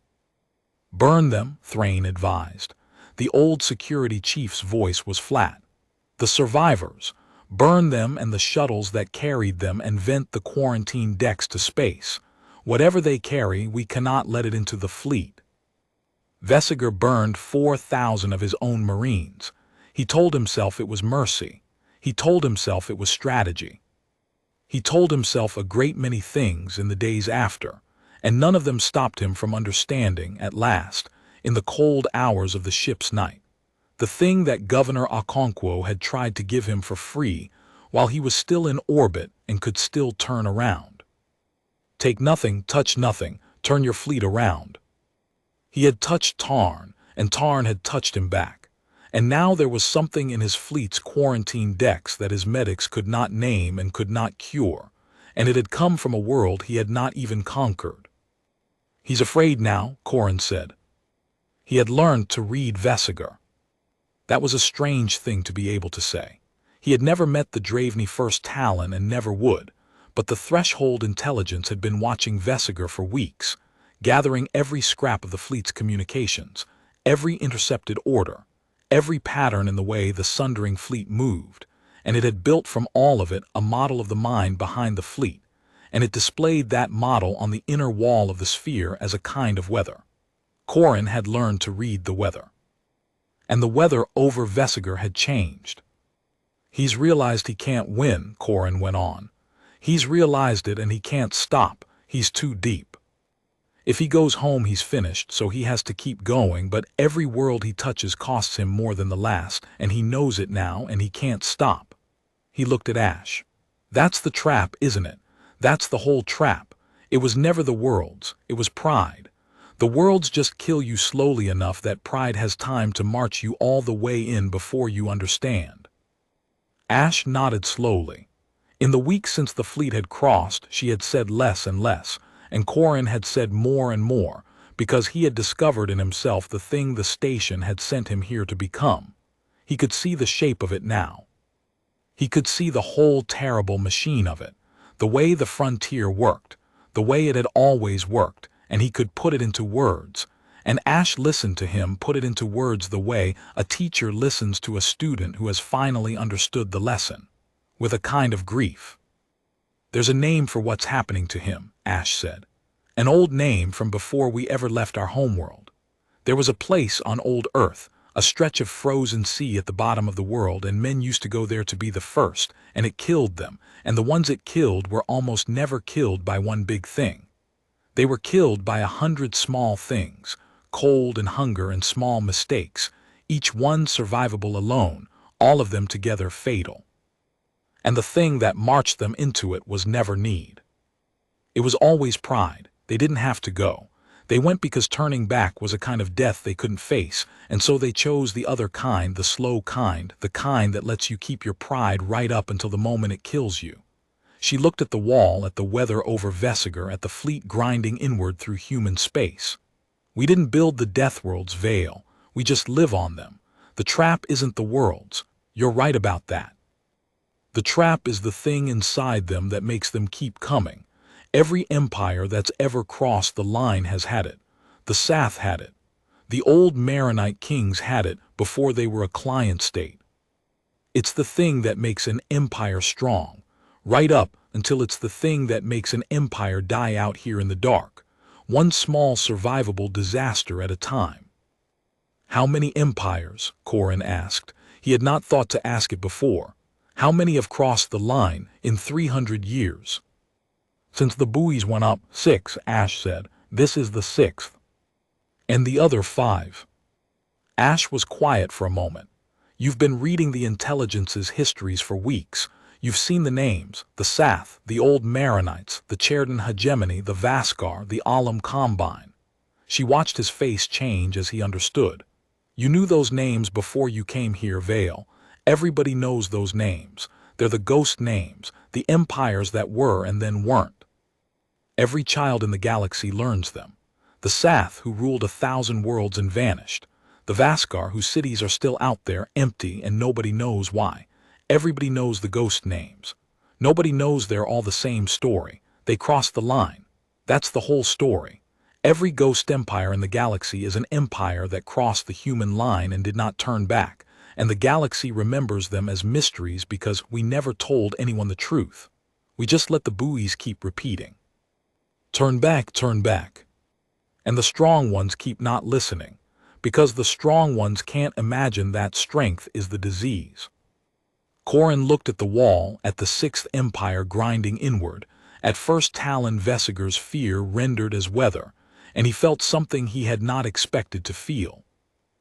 Speaker 1: "Burn them," Thrain advised. The old security chief's voice was flat. "The survivors, burn them and the shuttles that carried them and vent the quarantine decks to space. Whatever they carry, we cannot let it into the fleet." Vesiger burned 4,000 of his own Marines. He told himself it was mercy. He told himself it was strategy. He told himself a great many things in the days after, and none of them stopped him from understanding, at last, in the cold hours of the ship's night, the thing that Governor Okonkwo had tried to give him for free while he was still in orbit and could still turn around. Take nothing, touch nothing, turn your fleet around. He had touched Tarn, and Tarn had touched him back, and now there was something in his fleet's quarantine decks that his medics could not name and could not cure, and it had come from a world he had not even conquered. "He's afraid now," Corin said. He had learned to read Vesiger. That was a strange thing to be able to say. He had never met the Draveni First Talon and never would, but the Threshold intelligence had been watching Vesiger for weeks, gathering every scrap of the fleet's communications, every intercepted order, every pattern in the way the sundering fleet moved, and it had built from all of it a model of the mind behind the fleet, and it displayed that model on the inner wall of the sphere as a kind of weather. Corin had learned to read the weather. And the weather over Vesiger had changed. "He's realized he can't win," Corin went on. "He's realized it and he can't stop. He's too deep. If he goes home he's finished, so he has to keep going, but every world he touches costs him more than the last, and he knows it now and he can't stop." He looked at Ash. "That's the trap, isn't it? That's the whole trap. It was never the worlds, it was pride. The worlds just kill you slowly enough that pride has time to march you all the way in before you understand." Ash nodded slowly. In the weeks since the fleet had crossed, she had said less and less, and Corin had said more and more, because he had discovered in himself the thing the station had sent him here to become. He could see the shape of it now. He could see the whole terrible machine of it, the way the frontier worked, the way it had always worked, and he could put it into words, and Ash listened to him put it into words the way a teacher listens to a student who has finally understood the lesson, with a kind of grief. "There's a name for what's happening to him," Ash said. "An old name from before we ever left our homeworld. There was a place on old Earth, a stretch of frozen sea at the bottom of the world, and men used to go there to be the first, and it killed them, and the ones it killed were almost never killed by one big thing. They were killed by 100 small things, cold and hunger and small mistakes, each one survivable alone, all of them together fatal. And the thing that marched them into it was never need. It was always pride. They didn't have to go. They went because turning back was a kind of death they couldn't face, and so they chose the other kind, the slow kind, the kind that lets you keep your pride right up until the moment it kills you. She looked at the wall, at the weather over Vesiger, at the fleet grinding inward through human space. We didn't build the Deathworld's veil, we just live on them. The trap isn't the worlds. You're right about that. The trap is the thing inside them that makes them keep coming. Every empire that's ever crossed the line has had it. The Sath had it. The old Maronite kings had it before they were a client state. It's the thing that makes an empire strong, right up until it's the thing that makes an empire die out here in the dark, one small survivable disaster at a time. How many empires? Corin asked. He had not thought to ask it before. How many have crossed the line in 300 years? Since the buoys went up, 6, Ash said. This is the 6th. And the other 5. Ash was quiet for a moment. You've been reading the intelligence's histories for weeks. You've seen the names, the Sath, the old Maronites, the Cherdan hegemony, the Vaskar, the Alam Combine. She watched his face change as he understood. You knew those names before you came here, Vale. Everybody knows those names. They're the ghost names, the empires that were and then weren't. Every child in the galaxy learns them. The Sath, who ruled 1,000 worlds and vanished. The Vaskar, whose cities are still out there, empty, and nobody knows why. Everybody knows the ghost names. Nobody knows they're all the same story. They crossed the line. That's the whole story. Every ghost empire in the galaxy is an empire that crossed the human line and did not turn back, and the galaxy remembers them as mysteries because we never told anyone the truth. We just let the buoys keep repeating. Turn back, turn back. And the strong ones keep not listening, because the strong ones can't imagine that strength is the disease. Corin looked at the wall, at the 6th empire grinding inward, at first Talon Vesiger's fear rendered as weather, and he felt something he had not expected to feel.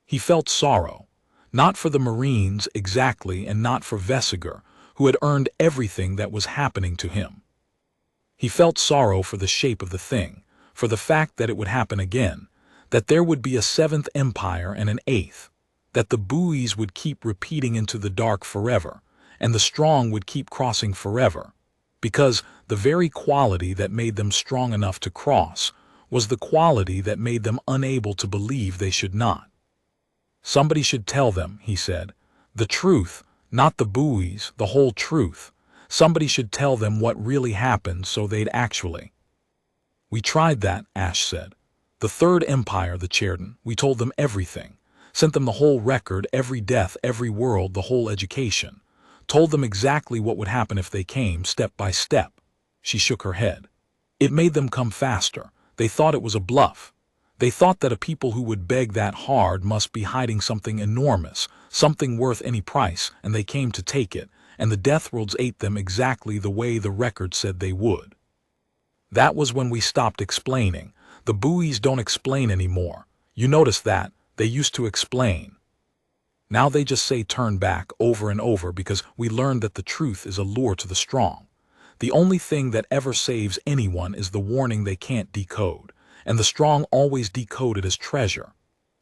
Speaker 1: He felt sorrow, not for the Marines exactly, and not for Vesiger, who had earned everything that was happening to him. He felt sorrow for the shape of the thing, for the fact that it would happen again, that there would be a 7th empire and an 8th, that the buoys would keep repeating into the dark forever, and the strong would keep crossing forever, because the very quality that made them strong enough to cross was the quality that made them unable to believe they should not. Somebody should tell them, he said, the truth, not the buoys, the whole truth. Somebody should tell them what really happened so they'd actually. We tried that, Ash said. The 3rd Empire, the Cherdan, we told them everything. Sent them the whole record, every death, every world, the whole education. Told them exactly what would happen if they came, step by step. She shook her head. It made them come faster. They thought it was a bluff. They thought that a people who would beg that hard must be hiding something enormous, something worth any price, and they came to take it, and the Deathworlds ate them exactly the way the record said they would. That was when we stopped explaining. The buoys don't explain anymore. You notice that. They used to explain. Now they just say turn back over and over because we learned that the truth is a lure to the strong. The only thing that ever saves anyone is the warning they can't decode, and the strong always decode it as treasure.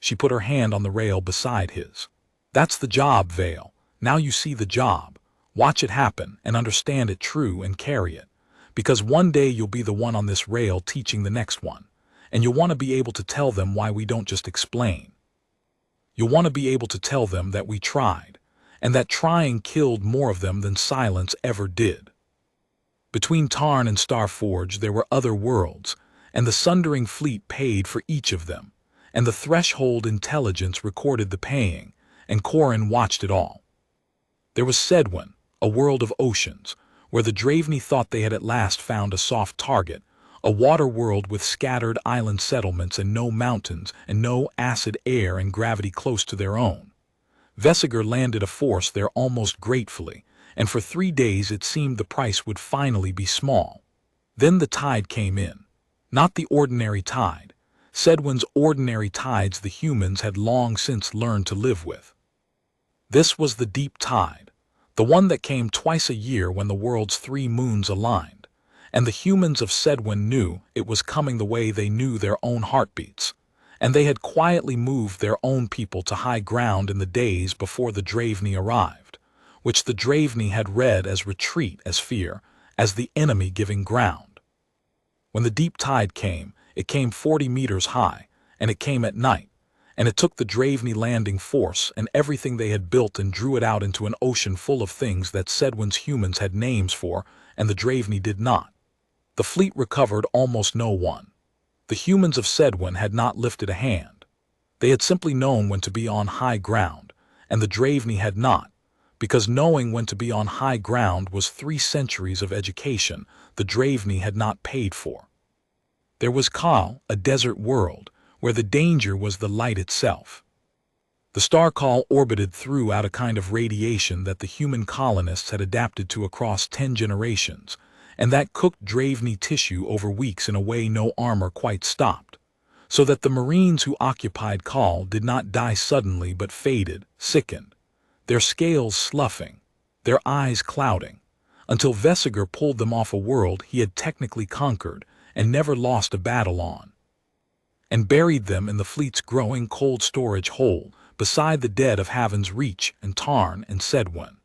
Speaker 1: She put her hand on the rail beside his. That's the job, Vale. Now you see the job. Watch it happen and understand it true and carry it. Because one day you'll be the one on this rail teaching the next one, and you'll want to be able to tell them why we don't just explain. You'll want to be able to tell them that we tried, and that trying killed more of them than silence ever did. Between Tarn and StarForge there were other worlds, and the Sundering Fleet paid for each of them, and the Threshold Intelligence recorded the paying, and Corin watched it all. There was Sedwin, a world of oceans, where the Draveni thought they had at last found a soft target, a water world with scattered island settlements and no mountains and no acid air and gravity close to their own. Vesiger landed a force there almost gratefully, and for 3 days it seemed the price would finally be small. Then the tide came in. Not the ordinary tide. Sedwin's ordinary tides the humans had long since learned to live with. This was the deep tide, the one that came twice a year when the world's 3 moons aligned, and the humans of Sedwin knew it was coming the way they knew their own heartbeats, and they had quietly moved their own people to high ground in the days before the Draveni arrived, which the Draveni had read as retreat, as fear, as the enemy giving ground. When the deep tide came, it came 40 meters high, and it came at night, and it took the Draveni landing force and everything they had built and drew it out into an ocean full of things that Sedwin's humans had names for, and the Draveni did not. The fleet recovered almost no one. The humans of Sedwin had not lifted a hand. They had simply known when to be on high ground, and the Draveni had not, because knowing when to be on high ground was 3 centuries of education the Draveni had not paid for. There was Kal, a desert world, where the danger was the light itself. The star Kal orbited through out a kind of radiation that the human colonists had adapted to across 10 generations, and that cooked Draveni tissue over weeks in a way no armor quite stopped, so that the Marines who occupied Kal did not die suddenly but faded, sickened, their scales sloughing, their eyes clouding, until Vesiger pulled them off a world he had technically conquered and never lost a battle on, and buried them in the fleet's growing cold storage hold beside the dead of Haven's Reach and Tarn and Sedwin.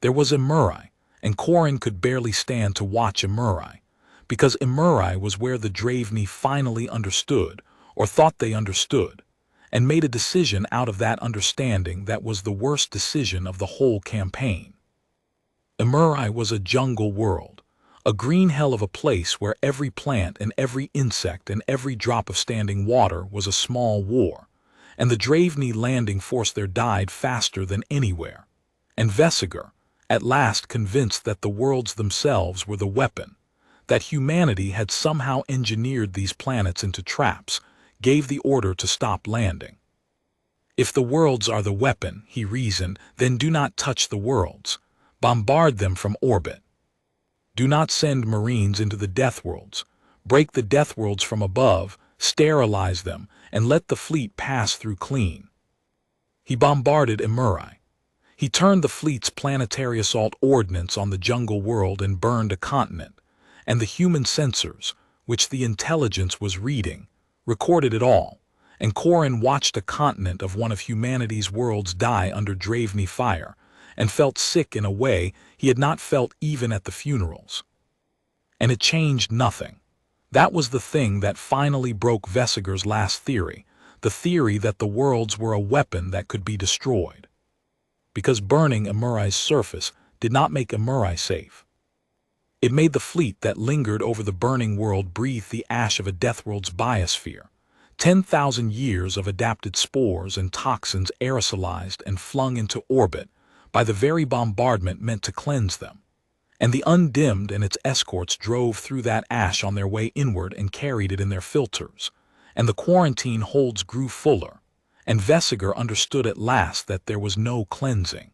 Speaker 1: There was Emurai, and Corin could barely stand to watch Emurai, because Emurai was where the Draveni finally understood, or thought they understood, and made a decision out of that understanding that was the worst decision of the whole campaign. Emurai was a jungle world, a green hell of a place where every plant and every insect and every drop of standing water was a small war, and the Draveni landing force there died faster than anywhere, and Vesiger, at last convinced that the worlds themselves were the weapon, that humanity had somehow engineered these planets into traps, gave the order to stop landing. If the worlds are the weapon, he reasoned, then do not touch the worlds. Bombard them from orbit. Do not send Marines into the Deathworlds. Break the Deathworlds from above, sterilize them, and let the fleet pass through clean. He bombarded Emurai. He turned the fleet's planetary assault ordnance on the jungle world and burned a continent, and the human sensors, which the intelligence was reading, recorded it all, and Corin watched a continent of one of humanity's worlds die under Draveni fire, and felt sick in a way he had not felt even at the funerals. And it changed nothing. That was the thing that finally broke Vesiger's last theory, the theory that the worlds were a weapon that could be destroyed. Because burning Emurai's surface did not make Emurai safe. It made the fleet that lingered over the burning world breathe the ash of a Deathworld's biosphere, 10,000 years of adapted spores and toxins aerosolized and flung into orbit by the very bombardment meant to cleanse them. And the Undimmed and its escorts drove through that ash on their way inward and carried it in their filters, and the quarantine holds grew fuller, and Vesiger understood at last that there was no cleansing.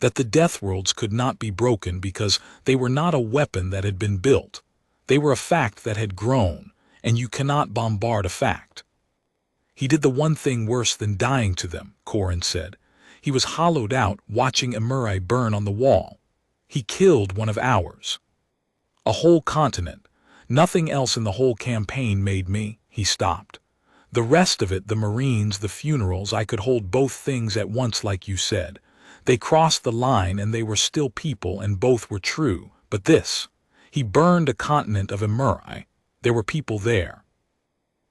Speaker 1: That the Deathworlds could not be broken because they were not a weapon that had been built. They were a fact that had grown, and you cannot bombard a fact. He did the one thing worse than dying to them, Corin said. He was hollowed out watching Emurai burn on the wall. He killed one of ours. A whole continent. Nothing else in the whole campaign made me. He stopped. The rest of it, the Marines, the funerals, I could hold both things at once like you said. They crossed the line and they were still people and both were true. But this, he burned a continent of Emurai. There were people there.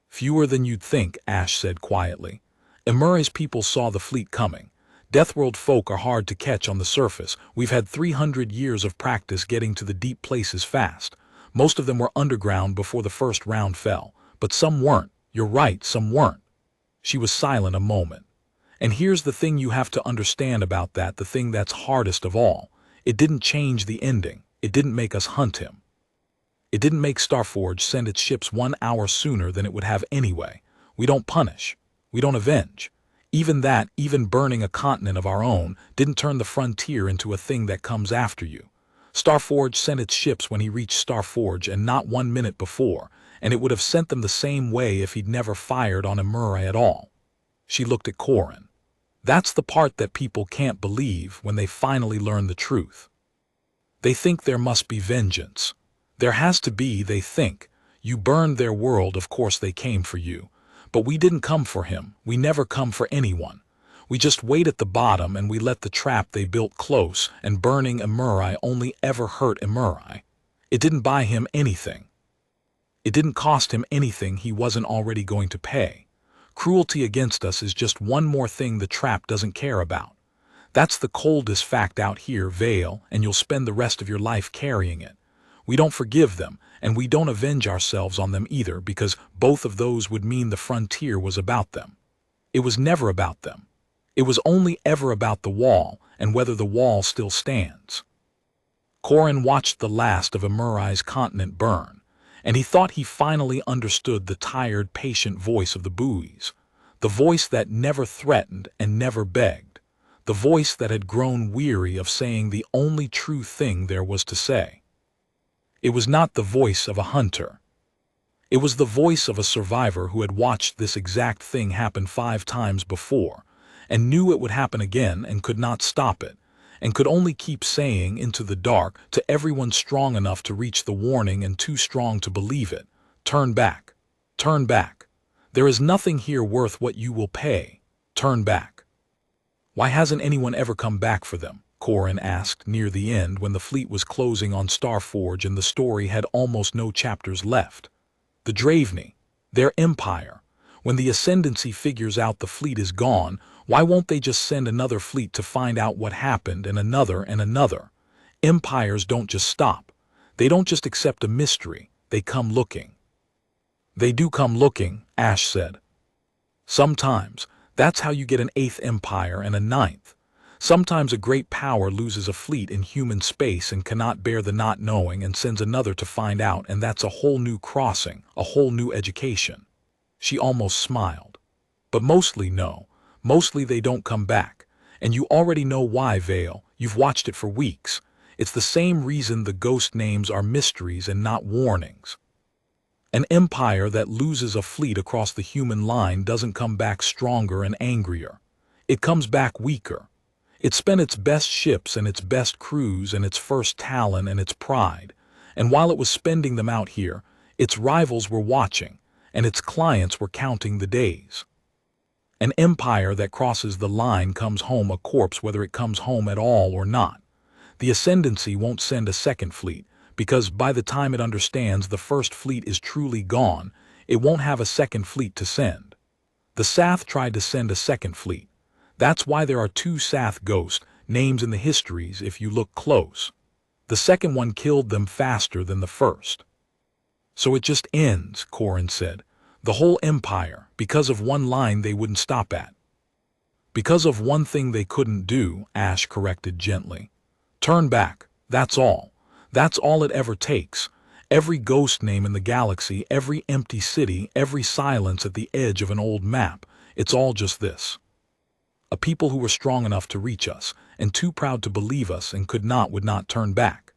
Speaker 1: Fewer than you'd think, Ash said quietly. Emurai's people saw the fleet coming. Deathworld folk are hard to catch on the surface. We've had 300 years of practice getting to the deep places fast. Most of them were underground before the first round fell. But some weren't. You're right, some weren't. She was silent a moment. And here's the thing you have to understand about that, the thing that's hardest of all. It didn't change the ending. It didn't make us hunt him. It didn't make StarForge send its ships 1 hour sooner than it would have anyway. We don't punish. We don't avenge. Even that, even burning a continent of our own, didn't turn the frontier into a thing that comes after you. StarForge sent its ships when he reached StarForge and not 1 minute before, and it would have sent them the same way if he'd never fired on Emurai at all. She looked at Corin. That's the part that people can't believe when they finally learn the truth. They think there must be vengeance. There has to be, they think. You burned their world, of course they came for you. But we didn't come for him, we never come for anyone. We just wait at the bottom and we let the trap they built close, and burning Emurai only ever hurt Emurai. It didn't buy him anything. It didn't cost him anything he wasn't already going to pay. Cruelty against us is just one more thing the trap doesn't care about. That's the coldest fact out here, Vale, and you'll spend the rest of your life carrying it. We don't forgive them, and we don't avenge ourselves on them either, because both of those would mean the frontier was about them. It was never about them. It was only ever about the wall, and whether the wall still stands. Corin watched the last of Emurai's continent burn, and he thought he finally understood the tired, patient voice of the buoys, the voice that never threatened and never begged, the voice that had grown weary of saying the only true thing there was to say. It was not the voice of a hunter. It was the voice of a survivor who had watched this exact thing happen 5 times before, and knew it would happen again and could not stop it, and could only keep saying into the dark to everyone strong enough to reach the warning and too strong to believe it, "Turn back. Turn back. There is nothing here worth what you will pay. Turn back." "Why hasn't anyone ever come back for them?" Corin asked near the end when the fleet was closing on StarForge and the story had almost no chapters left. The Draveni, their empire. When the Ascendancy figures out the fleet is gone, why won't they just send another fleet to find out what happened, and another and another? Empires don't just stop. They don't just accept a mystery, they come looking. "They do come looking," Ash said. "Sometimes. That's how you get an 8th empire and a 9th. Sometimes a great power loses a fleet in human space and cannot bear the not knowing and sends another to find out, and that's a whole new crossing, a whole new education." She almost smiled. "But mostly no. Mostly they don't come back. And you already know why, Vale. You've watched it for weeks. It's the same reason the ghost names are mysteries and not warnings. An empire that loses a fleet across the human line doesn't come back stronger and angrier. It comes back weaker. It spent its best ships and its best crews and its first talent and its pride, and while it was spending them out here, its rivals were watching, and its clients were counting the days. An empire that crosses the line comes home a corpse whether it comes home at all or not. The Ascendancy won't send a second fleet, because by the time it understands the first fleet is truly gone, it won't have a second fleet to send. The Sath tried to send a second fleet. That's why there are 2 Sath ghost names in the histories if you look close. The second one killed them faster than the first. "So it just ends," Corin said. "The whole empire, because of one line they wouldn't stop at." "Because of one thing they couldn't do," Ash corrected gently. "Turn back, that's all. That's all it ever takes. Every ghost name in the galaxy, every empty city, every silence at the edge of an old map, it's all just this. A people who were strong enough to reach us, and too proud to believe us and would not turn back."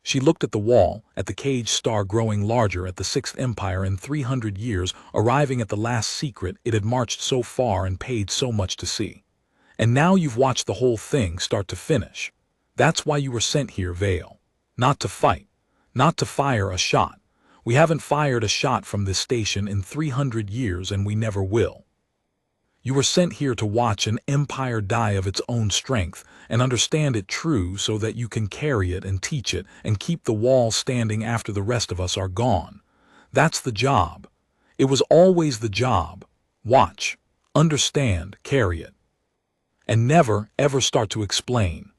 Speaker 1: She looked at the wall, at the caged star growing larger, at the 6th empire in 300 years, arriving at the last secret it had marched so far and paid so much to see. "And now you've watched the whole thing start to finish. That's why you were sent here, Vale. Not to fight. Not to fire a shot. We haven't fired a shot from this station in 300 years and we never will. You were sent here to watch an empire die of its own strength and understand it true so that you can carry it and teach it and keep the wall standing after the rest of us are gone. That's the job. It was always the job. Watch, understand, carry it. And never, ever start to explain."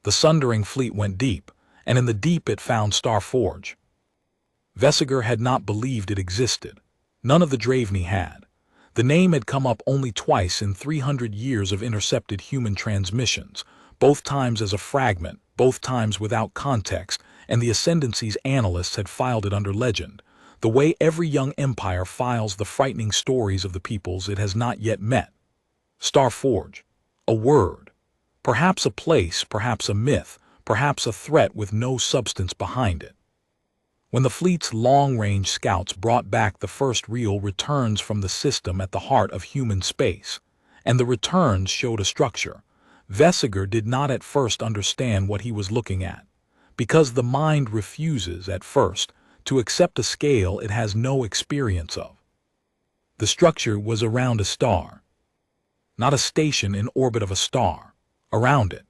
Speaker 1: The sundering fleet went deep, and in the deep it found StarForge. Vesiger had not believed it existed. None of the Draveni had. The name had come up only twice in 300 years of intercepted human transmissions, both times as a fragment, both times without context, and the Ascendancy's analysts had filed it under legend, the way every young empire files the frightening stories of the peoples it has not yet met. StarForge. A word. Perhaps a place, perhaps a myth, perhaps a threat with no substance behind it. When the fleet's long-range scouts brought back the first real returns from the system at the heart of human space, and the returns showed a structure, Vesiger did not at first understand what he was looking at. because the mind refuses, at first, to accept a scale it has no experience of. The structure was around a star. Not a station in orbit of a star. Around it.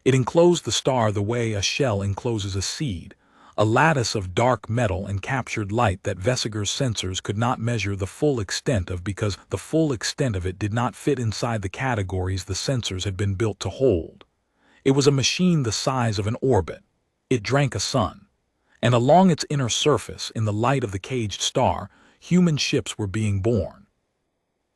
Speaker 1: It enclosed the star the way a shell encloses a seed, a lattice of dark metal and captured light that Veseger's sensors could not measure the full extent of because the full extent of it did not fit inside the categories the sensors had been built to hold. It was a machine the size of an orbit. It drank a sun. And along its inner surface, in the light of the caged star, human ships were being born.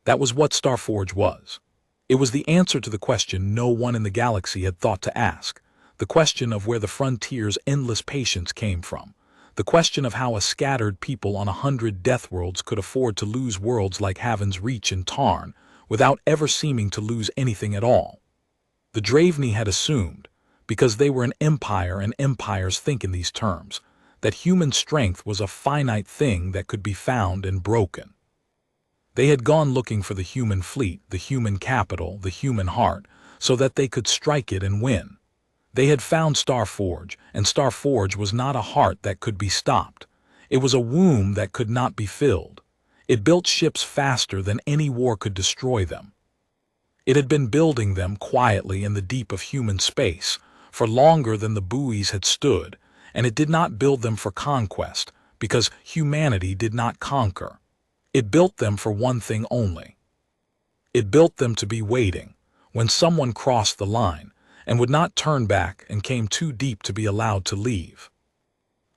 Speaker 1: That was what StarForge was. It was the answer to the question no one in the galaxy had thought to ask, the question of where the frontier's endless patience came from, the question of how a scattered people on 100 Deathworlds could afford to lose worlds like Haven's Reach and Tarn without ever seeming to lose anything at all. The Draveni had assumed, because they were an empire and empires think in these terms, that human strength was a finite thing that could be found and broken. They had gone looking for the human fleet, the human capital, the human heart, so that they could strike it and win. They had found StarForge, and StarForge was not a heart that could be stopped. It was a womb that could not be filled. It built ships faster than any war could destroy them. It had been building them quietly in the deep of human space, for longer than the buoys had stood, and it did not build them for conquest, because humanity did not conquer. It built them for one thing only. It built them to be waiting, when someone crossed the line, and would not turn back and came too deep to be allowed to leave.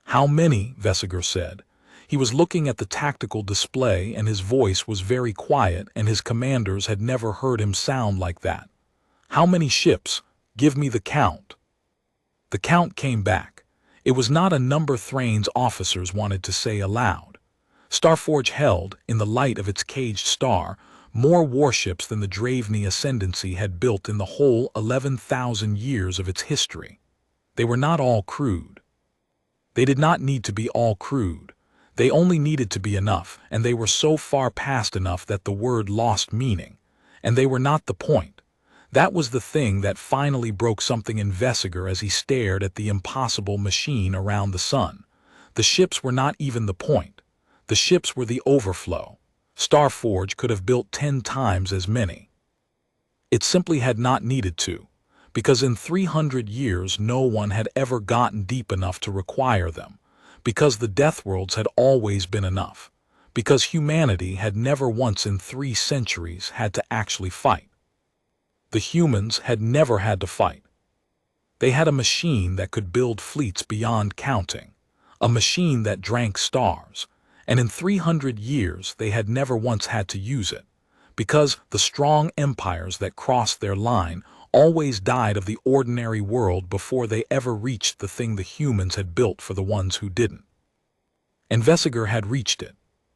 Speaker 1: How many, Veseger said. He was looking at the tactical display and his voice was very quiet and his commanders had never heard him sound like that. How many ships? Give me the count. The count came back. It was not a number Thrane's officers wanted to say aloud. StarForge held, in the light of its caged star, more warships than the Draveni Ascendancy had built in the whole 11,000 years of its history. They were not all crewed. They did not need to be all crewed. They only needed to be enough, and they were so far past enough that the word lost meaning. And they were not the point. That was the thing that finally broke something in Veseger as he stared at the impossible machine around the sun. The ships were not even the point. The ships were the overflow. StarForge could have built 10 times as many. It simply had not needed to, because in 300 years no one had ever gotten deep enough to require them, because the Deathworlds had always been enough, because humanity had never once in 3 centuries had to actually fight. The humans had never had to fight. They had a machine that could build fleets beyond counting, a machine that drank stars, and in 300 years they had never once had to use it, because the strong empires that crossed their line always died of the ordinary world before they ever reached the thing the humans had built for the ones who didn't. And Veseger had reached it.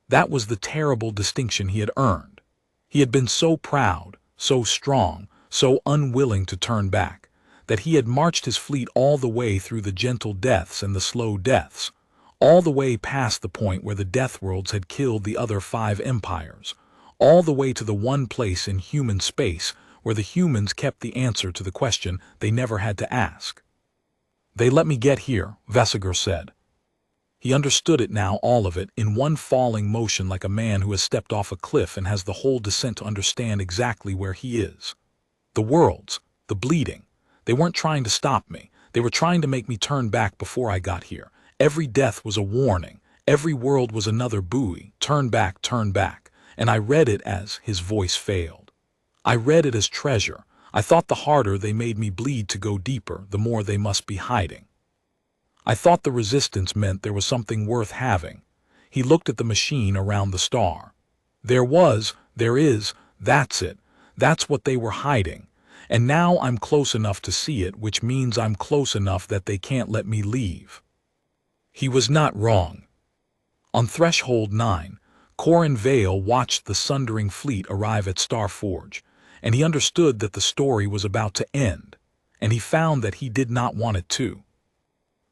Speaker 1: That was the terrible distinction he had earned. He had been so proud, so strong, so unwilling to turn back, that he had marched his fleet all the way through the gentle deaths and the slow deaths, all the way past the point where the Deathworlds had killed the other 5 empires, all the way to the one place in human space where the humans kept the answer to the question they never had to ask. They let me get here, Veseger said. He understood it now, all of it, in one falling motion like a man who has stepped off a cliff and has the whole descent to understand exactly where he is. The worlds, the bleeding, they weren't trying to stop me. They were trying to make me turn back before I got here. Every death was a warning. Every world was another buoy. Turn back, and I read it as, his voice failed. I read it as treasure. I thought the harder they made me bleed to go deeper, the more they must be hiding. I thought the resistance meant there was something worth having. He looked at the machine around the star. There is, that's it. That's what they were hiding. And now I'm close enough to see it, which means I'm close enough that they can't let me leave. He was not wrong. On Threshold 9, Corin Vale watched the sundering fleet arrive at StarForge, and he understood that the story was about to end, and he found that he did not want it to.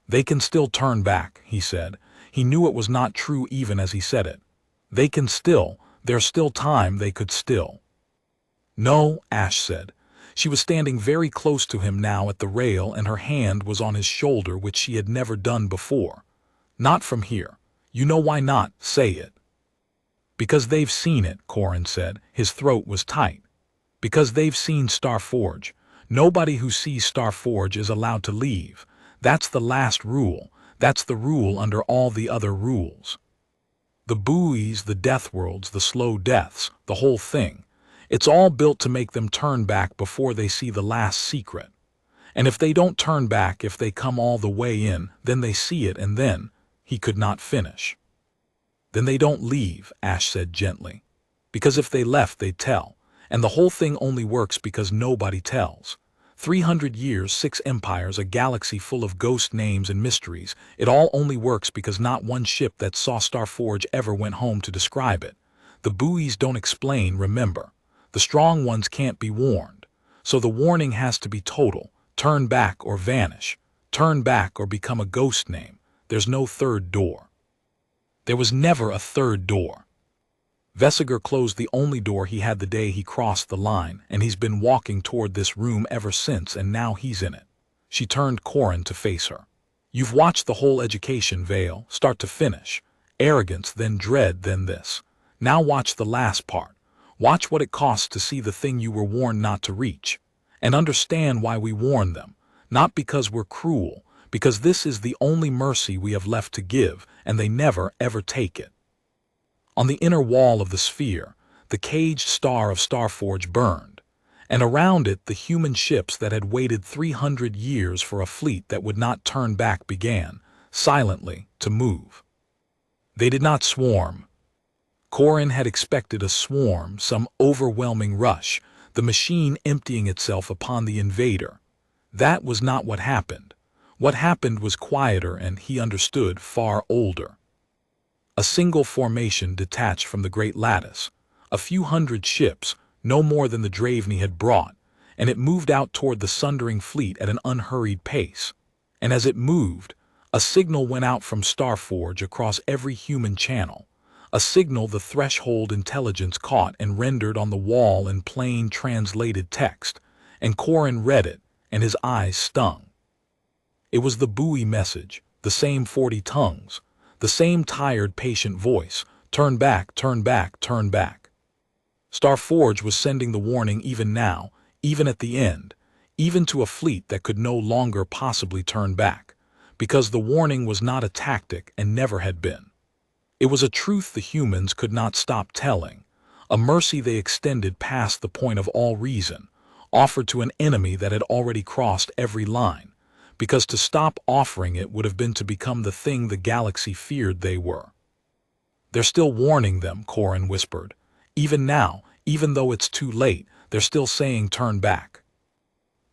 Speaker 1: They can still turn back, he said. He knew it was not true even as he said it. They can still, there's still time they could still. No, Ash said. She was standing very close to him now at the rail, and her hand was on his shoulder, which she had never done before. "Not from here. You know why not, say it." "Because they've seen it," Corin said. His throat was tight. "Because they've seen StarForge. Nobody who sees StarForge is allowed to leave. That's the last rule. That's the rule under all the other rules. The buoys, the Deathworlds, the slow deaths, the whole thing. It's all built to make them turn back before they see the last secret. And if they don't turn back, if they come all the way in, then they see it, and then—" He could not finish. "Then they don't leave," Ash said gently. "Because if they left, they'd tell. And the whole thing only works because nobody tells. 300 years, 6 empires, a galaxy full of ghost names and mysteries. It all only works because not one ship that saw StarForge ever went home to describe it. The buoys don't explain, remember. The strong ones can't be warned. So the warning has to be total. Turn back or vanish. Turn back or become a ghost name. There's no third door." There was never a third door. Vesiger closed the only door he had the day he crossed the line, and he's been walking toward this room ever since, and now he's in it. She turned Corin to face her. "You've watched the whole education, Vale, start to finish. Arrogance, then dread, then this. Now watch the last part. Watch what it costs to see the thing you were warned not to reach. And understand why we warn them. Not because we're cruel, because this is the only mercy we have left to give, and they never, ever take it." On the inner wall of the sphere, the caged star of StarForge burned, and around it the human ships that had waited 300 years for a fleet that would not turn back began, silently, to move. They did not swarm. Corin had expected a swarm, some overwhelming rush, the machine emptying itself upon the invader. That was not what happened. What happened was quieter and, he understood, far older. A single formation detached from the great lattice, a few hundred ships, no more than the Draveni had brought, and it moved out toward the sundering fleet at an unhurried pace. And as it moved, a signal went out from StarForge across every human channel, a signal the threshold intelligence caught and rendered on the wall in plain translated text, and Corin read it, and his eyes stung. It was the buoy message, the same 40 tongues, the same tired, patient voice: "Turn back, turn back, turn back." StarForge was sending the warning even now, even at the end, even to a fleet that could no longer possibly turn back, because the warning was not a tactic and never had been. It was a truth the humans could not stop telling, a mercy they extended past the point of all reason, offered to an enemy that had already crossed every line, because to stop offering it would have been to become the thing the galaxy feared they were. "They're still warning them," Corin whispered. "Even now, even though it's too late, they're still saying turn back."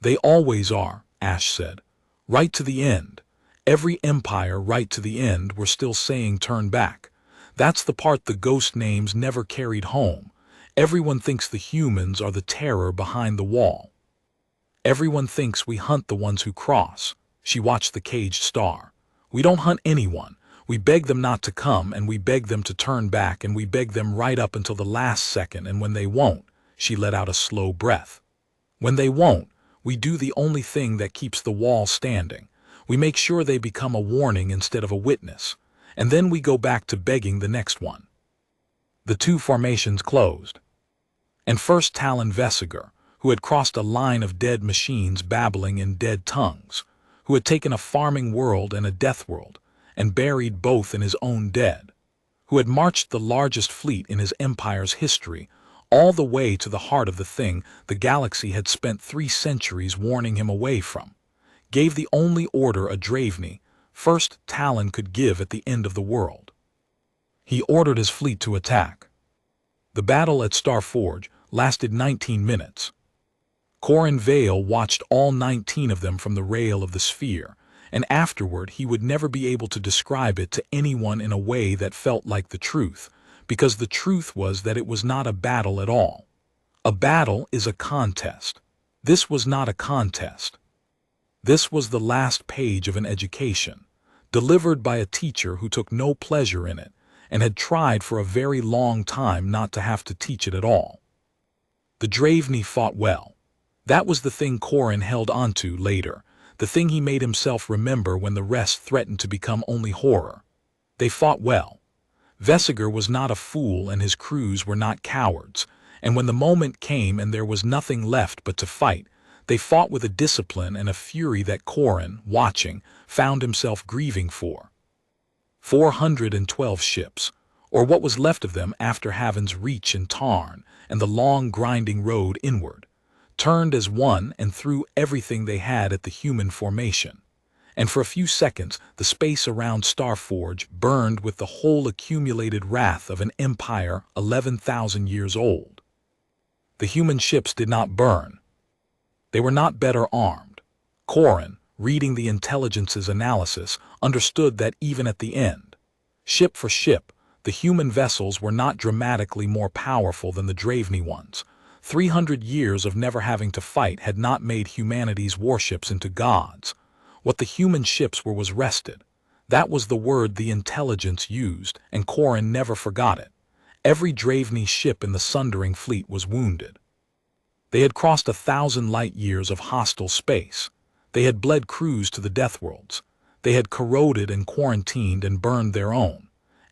Speaker 1: "They always are," Ash said. "Right to the end. Every empire right to the end were still saying turn back. That's the part the ghost names never carried home. Everyone thinks the humans are the terror behind the wall. Everyone thinks we hunt the ones who cross." She watched the caged star. "We don't hunt anyone. We beg them not to come, and we beg them to turn back, and we beg them right up until the last second, and when they won't," she let out a slow breath. "When they won't, we do the only thing that keeps the wall standing. We make sure they become a warning instead of a witness, and then we go back to begging the next one." The two formations closed. And first Talon Vesiger, who had crossed a line of dead machines babbling in dead tongues, who had taken a farming world and a death world, and buried both in his own dead, who had marched the largest fleet in his empire's history, all the way to the heart of the thing the galaxy had spent 3 centuries warning him away from, gave the only order a Draveni, first Talon, could give at the end of the world. He ordered his fleet to attack. The battle at StarForge lasted 19 minutes. Corin Vale watched all 19 of them from the rail of the sphere, and afterward he would never be able to describe it to anyone in a way that felt like the truth, because the truth was that it was not a battle at all. A battle is a contest. This was not a contest. This was the last page of an education, delivered by a teacher who took no pleasure in it, and had tried for a very long time not to have to teach it at all. The Draveni fought well. That was the thing Corin held onto later, the thing he made himself remember when the rest threatened to become only horror. They fought well. Vesiger was not a fool and his crews were not cowards, and when the moment came and there was nothing left but to fight, they fought with a discipline and a fury that Corin, watching, found himself grieving for. 412 ships, or what was left of them after Haven's reach and Tarn and the long grinding road inward, turned as one and threw everything they had at the human formation. And for a few seconds the space around StarForge burned with the whole accumulated wrath of an empire 11,000 years old. The human ships did not burn. They were not better armed. Corin, reading the intelligence's analysis, understood that even at the end, ship for ship, the human vessels were not dramatically more powerful than the Draveni ones. 300 years of never having to fight had not made humanity's warships into gods. What the human ships were was rested. That was the word the intelligence used, and Corin never forgot it. Every Draveni ship in the sundering fleet was wounded. They had crossed 1,000 light-years of hostile space. They had bled crews to the Deathworlds. They had corroded and quarantined and burned their own.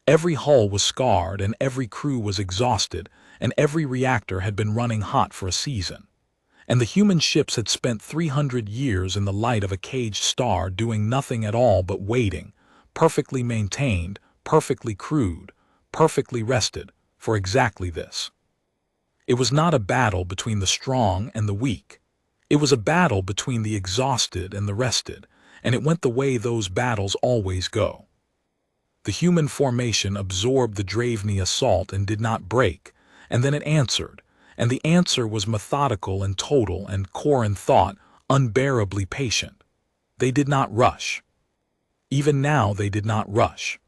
Speaker 1: Every hull was scarred and every crew was exhausted, and every reactor had been running hot for a season. And the human ships had spent 300 years in the light of a caged star doing nothing at all but waiting, perfectly maintained, perfectly crewed, perfectly rested, for exactly this. It was not a battle between the strong and the weak. It was a battle between the exhausted and the rested, and it went the way those battles always go. The human formation absorbed the Draveni assault and did not break, and then it answered, and the answer was methodical and total and, Corin thought, unbearably patient. They did not rush. Even now they did not rush.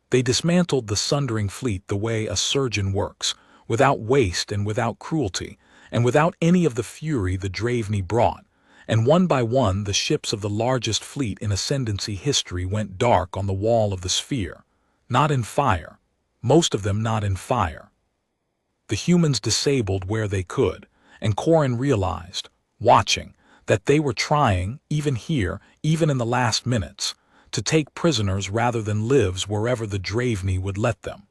Speaker 1: They dismantled the sundering fleet the way a surgeon works, without waste and without cruelty, and without any of the fury the Draveni brought, and one by one the ships of the largest fleet in Ascendancy history went dark on the wall of the sphere, not in fire, most of them not in fire. The humans disabled where they could, and Corin realized, watching, that they were trying, even here, even in the last minutes, to take prisoners rather than lives wherever the Draveni would let them.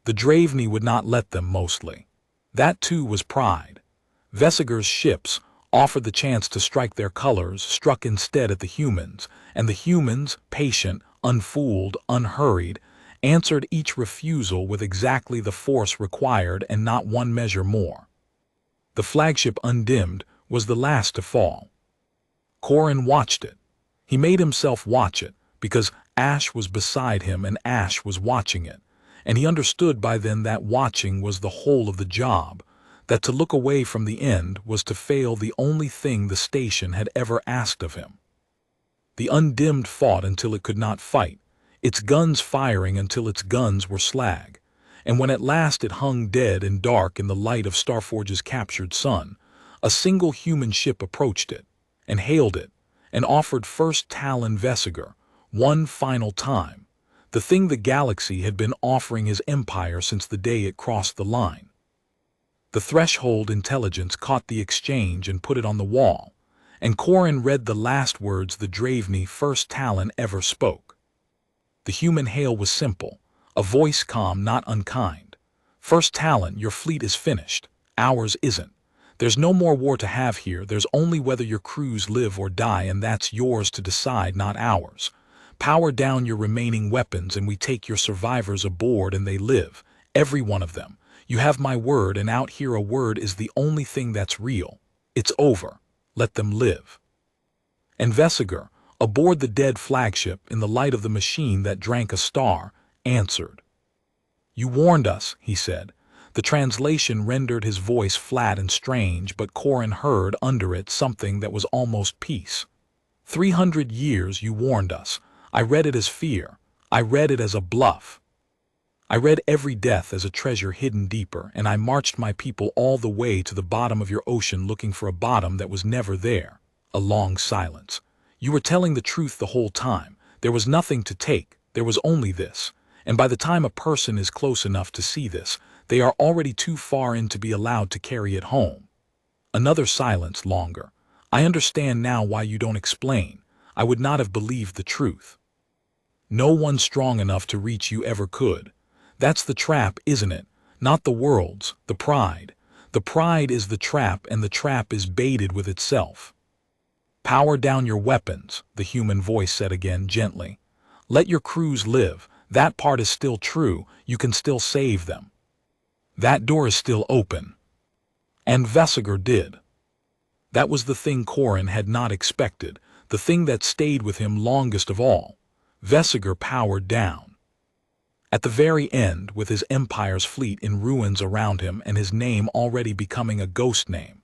Speaker 1: The Draveni would not let them mostly. That too was pride. Vesiger's ships, offered the chance to strike their colors, struck instead at the humans, and the humans, patient, unfooled, unhurried, answered each refusal with exactly the force required and not one measure more. The flagship, undimmed, was the last to fall. Corin watched it. He made himself watch it, because Ash was beside him and Ash was watching it, and he understood by then that watching was the whole of the job, that to look away from the end was to fail the only thing the station had ever asked of him. The undimmed fought until it could not fight, its guns firing until its guns were slag, and when at last it hung dead and dark in the light of StarForge's captured sun, a single human ship approached it, and hailed it, and offered first Talon Vesiger, one final time, the thing the galaxy had been offering his empire since the day it crossed the line. The threshold intelligence caught the exchange and put it on the wall, and Corin read the last words the Draveni first Talon ever spoke. The human hail was simple, a voice calm, not unkind. First Talon, your fleet is finished. Ours isn't. There's no more war to have here. There's only whether your crews live or die, and that's yours to decide, not ours. Power down your remaining weapons and we take your survivors aboard and they live, every one of them. You have my word, and out here a word is the only thing that's real. It's over. Let them live. And Vesiger, aboard the dead flagship in the light of the machine that drank a star, answered. You warned us, he said. The translation rendered his voice flat and strange, but Corin heard under it something that was almost peace. 300 years you warned us. I read it as fear. I read it as a bluff. I read every death as a treasure hidden deeper, and I marched my people all the way to the bottom of your ocean looking for a bottom that was never there. A long silence. You were telling the truth the whole time. There was nothing to take. There was only this. And by the time a person is close enough to see this, they are already too far in to be allowed to carry it home. Another silence longer. I understand now why you don't explain. I would not have believed the truth. No one strong enough to reach you ever could. That's the trap, isn't it? Not the world's, the pride. The pride is the trap, and the trap is baited with itself. Power down your weapons, the human voice said again gently. Let your crews live. That part is still true. You can still save them. That door is still open. And Veseger did. That was the thing Corin had not expected, the thing that stayed with him longest of all. Veseger powered down. At the very end, with his empire's fleet in ruins around him and his name already becoming a ghost name,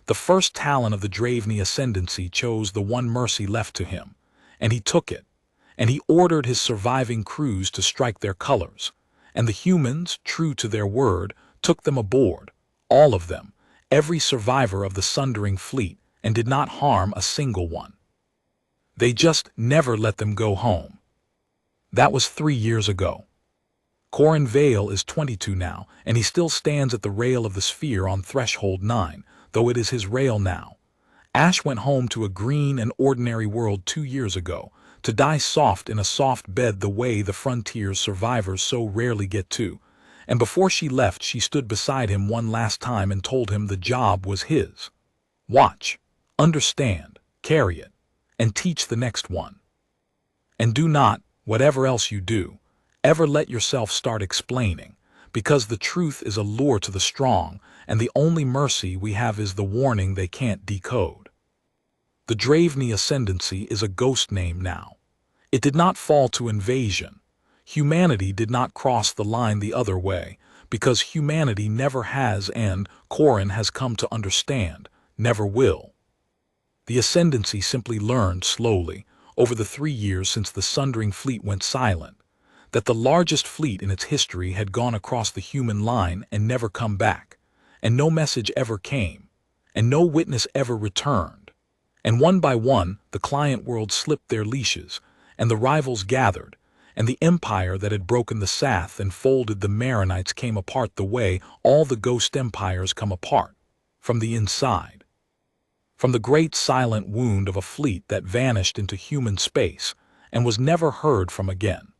Speaker 1: the first talent of the Draveni Ascendancy chose the one mercy left to him, and he took it, and he ordered his surviving crews to strike their colors, and the humans, true to their word, took them aboard, all of them, every survivor of the sundering fleet, and did not harm a single one. They just never let them go home. That was 3 years ago. Corin Vale is 22 now, and he still stands at the rail of the sphere on Threshold 9, though it is his rail now. Ash went home to a green and ordinary world 2 years ago, to die soft in a soft bed the way the frontier's survivors so rarely get to, and before she left she stood beside him one last time and told him the job was his. Watch, understand, carry it, and teach the next one. And do not, whatever else you do, ever let yourself start explaining, because the truth is a lure to the strong, and the only mercy we have is the warning they can't decode. The Draveni Ascendancy is a ghost name now. It did not fall to invasion. Humanity did not cross the line the other way, because humanity never has and, Corin has come to understand, never will. The Ascendancy simply learned slowly, over the 3 years since the sundering fleet went silent, that the largest fleet in its history had gone across the human line and never come back, and no message ever came, and no witness ever returned. And one by one, the client worlds slipped their leashes, and the rivals gathered, and the empire that had broken the Sath and folded the Maronites came apart the way all the ghost empires come apart, from the inside. From the great silent wound of a fleet that vanished into human space and was never heard from again.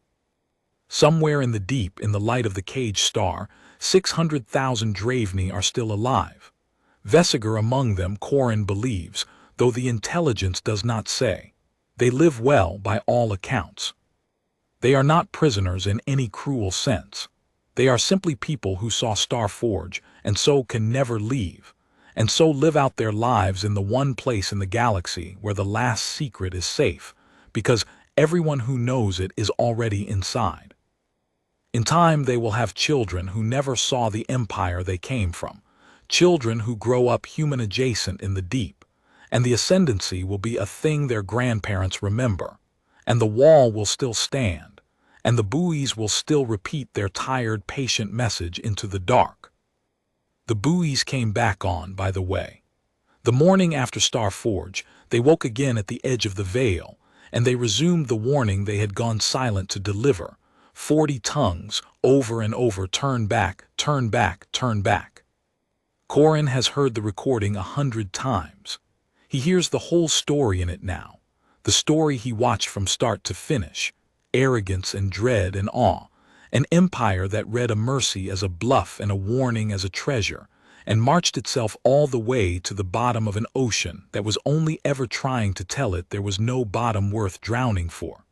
Speaker 1: Somewhere in the deep, in the light of the cage star, 600,000 Draveni are still alive. Veseger among them, Corin believes, though the intelligence does not say. They live well by all accounts. They are not prisoners in any cruel sense. They are simply people who saw StarForge and so can never leave, and so live out their lives in the one place in the galaxy where the last secret is safe, because everyone who knows it is already inside. In time they will have children who never saw the empire they came from, children who grow up human adjacent in the deep, and the Ascendancy will be a thing their grandparents remember, and the wall will still stand, and the buoys will still repeat their tired, patient message into the dark. The buoys came back on, by the way. The morning after StarForge, they woke again at the edge of the veil, and they resumed the warning they had gone silent to deliver. 40 tongues, over and over, turn back, turn back, turn back. Corin has heard the recording 100 times. He hears the whole story in it now, the story he watched from start to finish, arrogance and dread and awe, an empire that read a mercy as a bluff and a warning as a treasure, and marched itself all the way to the bottom of an ocean that was only ever trying to tell it there was no bottom worth drowning for.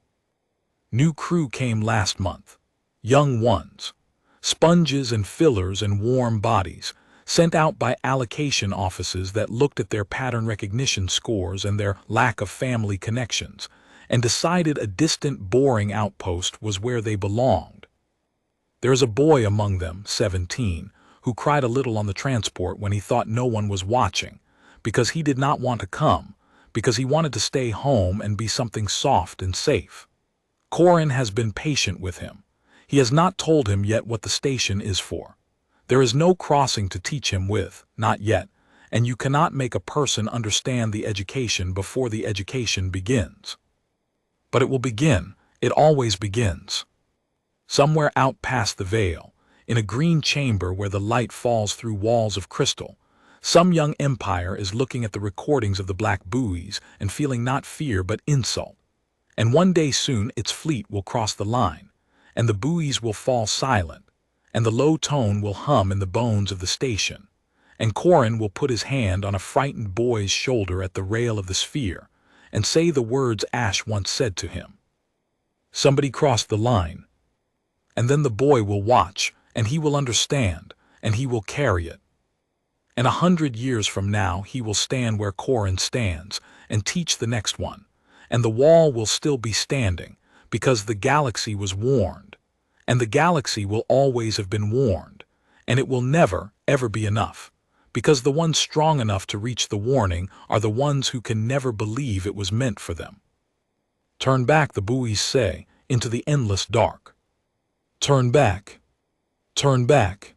Speaker 1: New crew came last month, young ones, sponges and fillers and warm bodies, sent out by allocation offices that looked at their pattern recognition scores and their lack of family connections, and decided a distant, boring outpost was where they belonged. There is a boy among them, 17, who cried a little on the transport when he thought no one was watching, because he did not want to come, because he wanted to stay home and be something soft and safe. Corin has been patient with him. He has not told him yet what the station is for. There is no crossing to teach him with, not yet, and you cannot make a person understand the education before the education begins. But it will begin. It always begins. Somewhere out past the veil, in a green chamber where the light falls through walls of crystal, Some young empire is looking at the recordings of the black buoys and feeling not fear but insult. And one day soon its fleet will cross the line, and the buoys will fall silent, and the low tone will hum in the bones of the station, and Corin will put his hand on a frightened boy's shoulder at the rail of the sphere, and say the words Ash once said to him. Somebody crossed the line. And then the boy will watch, and he will understand, and he will carry it. And 100 years from now he will stand where Corin stands, and teach the next one, and the wall will still be standing, because the galaxy was warned, and the galaxy will always have been warned, and it will never, ever be enough, because the ones strong enough to reach the warning are the ones who can never believe it was meant for them. Turn back, the buoys say, into the endless dark. Turn back. Turn back.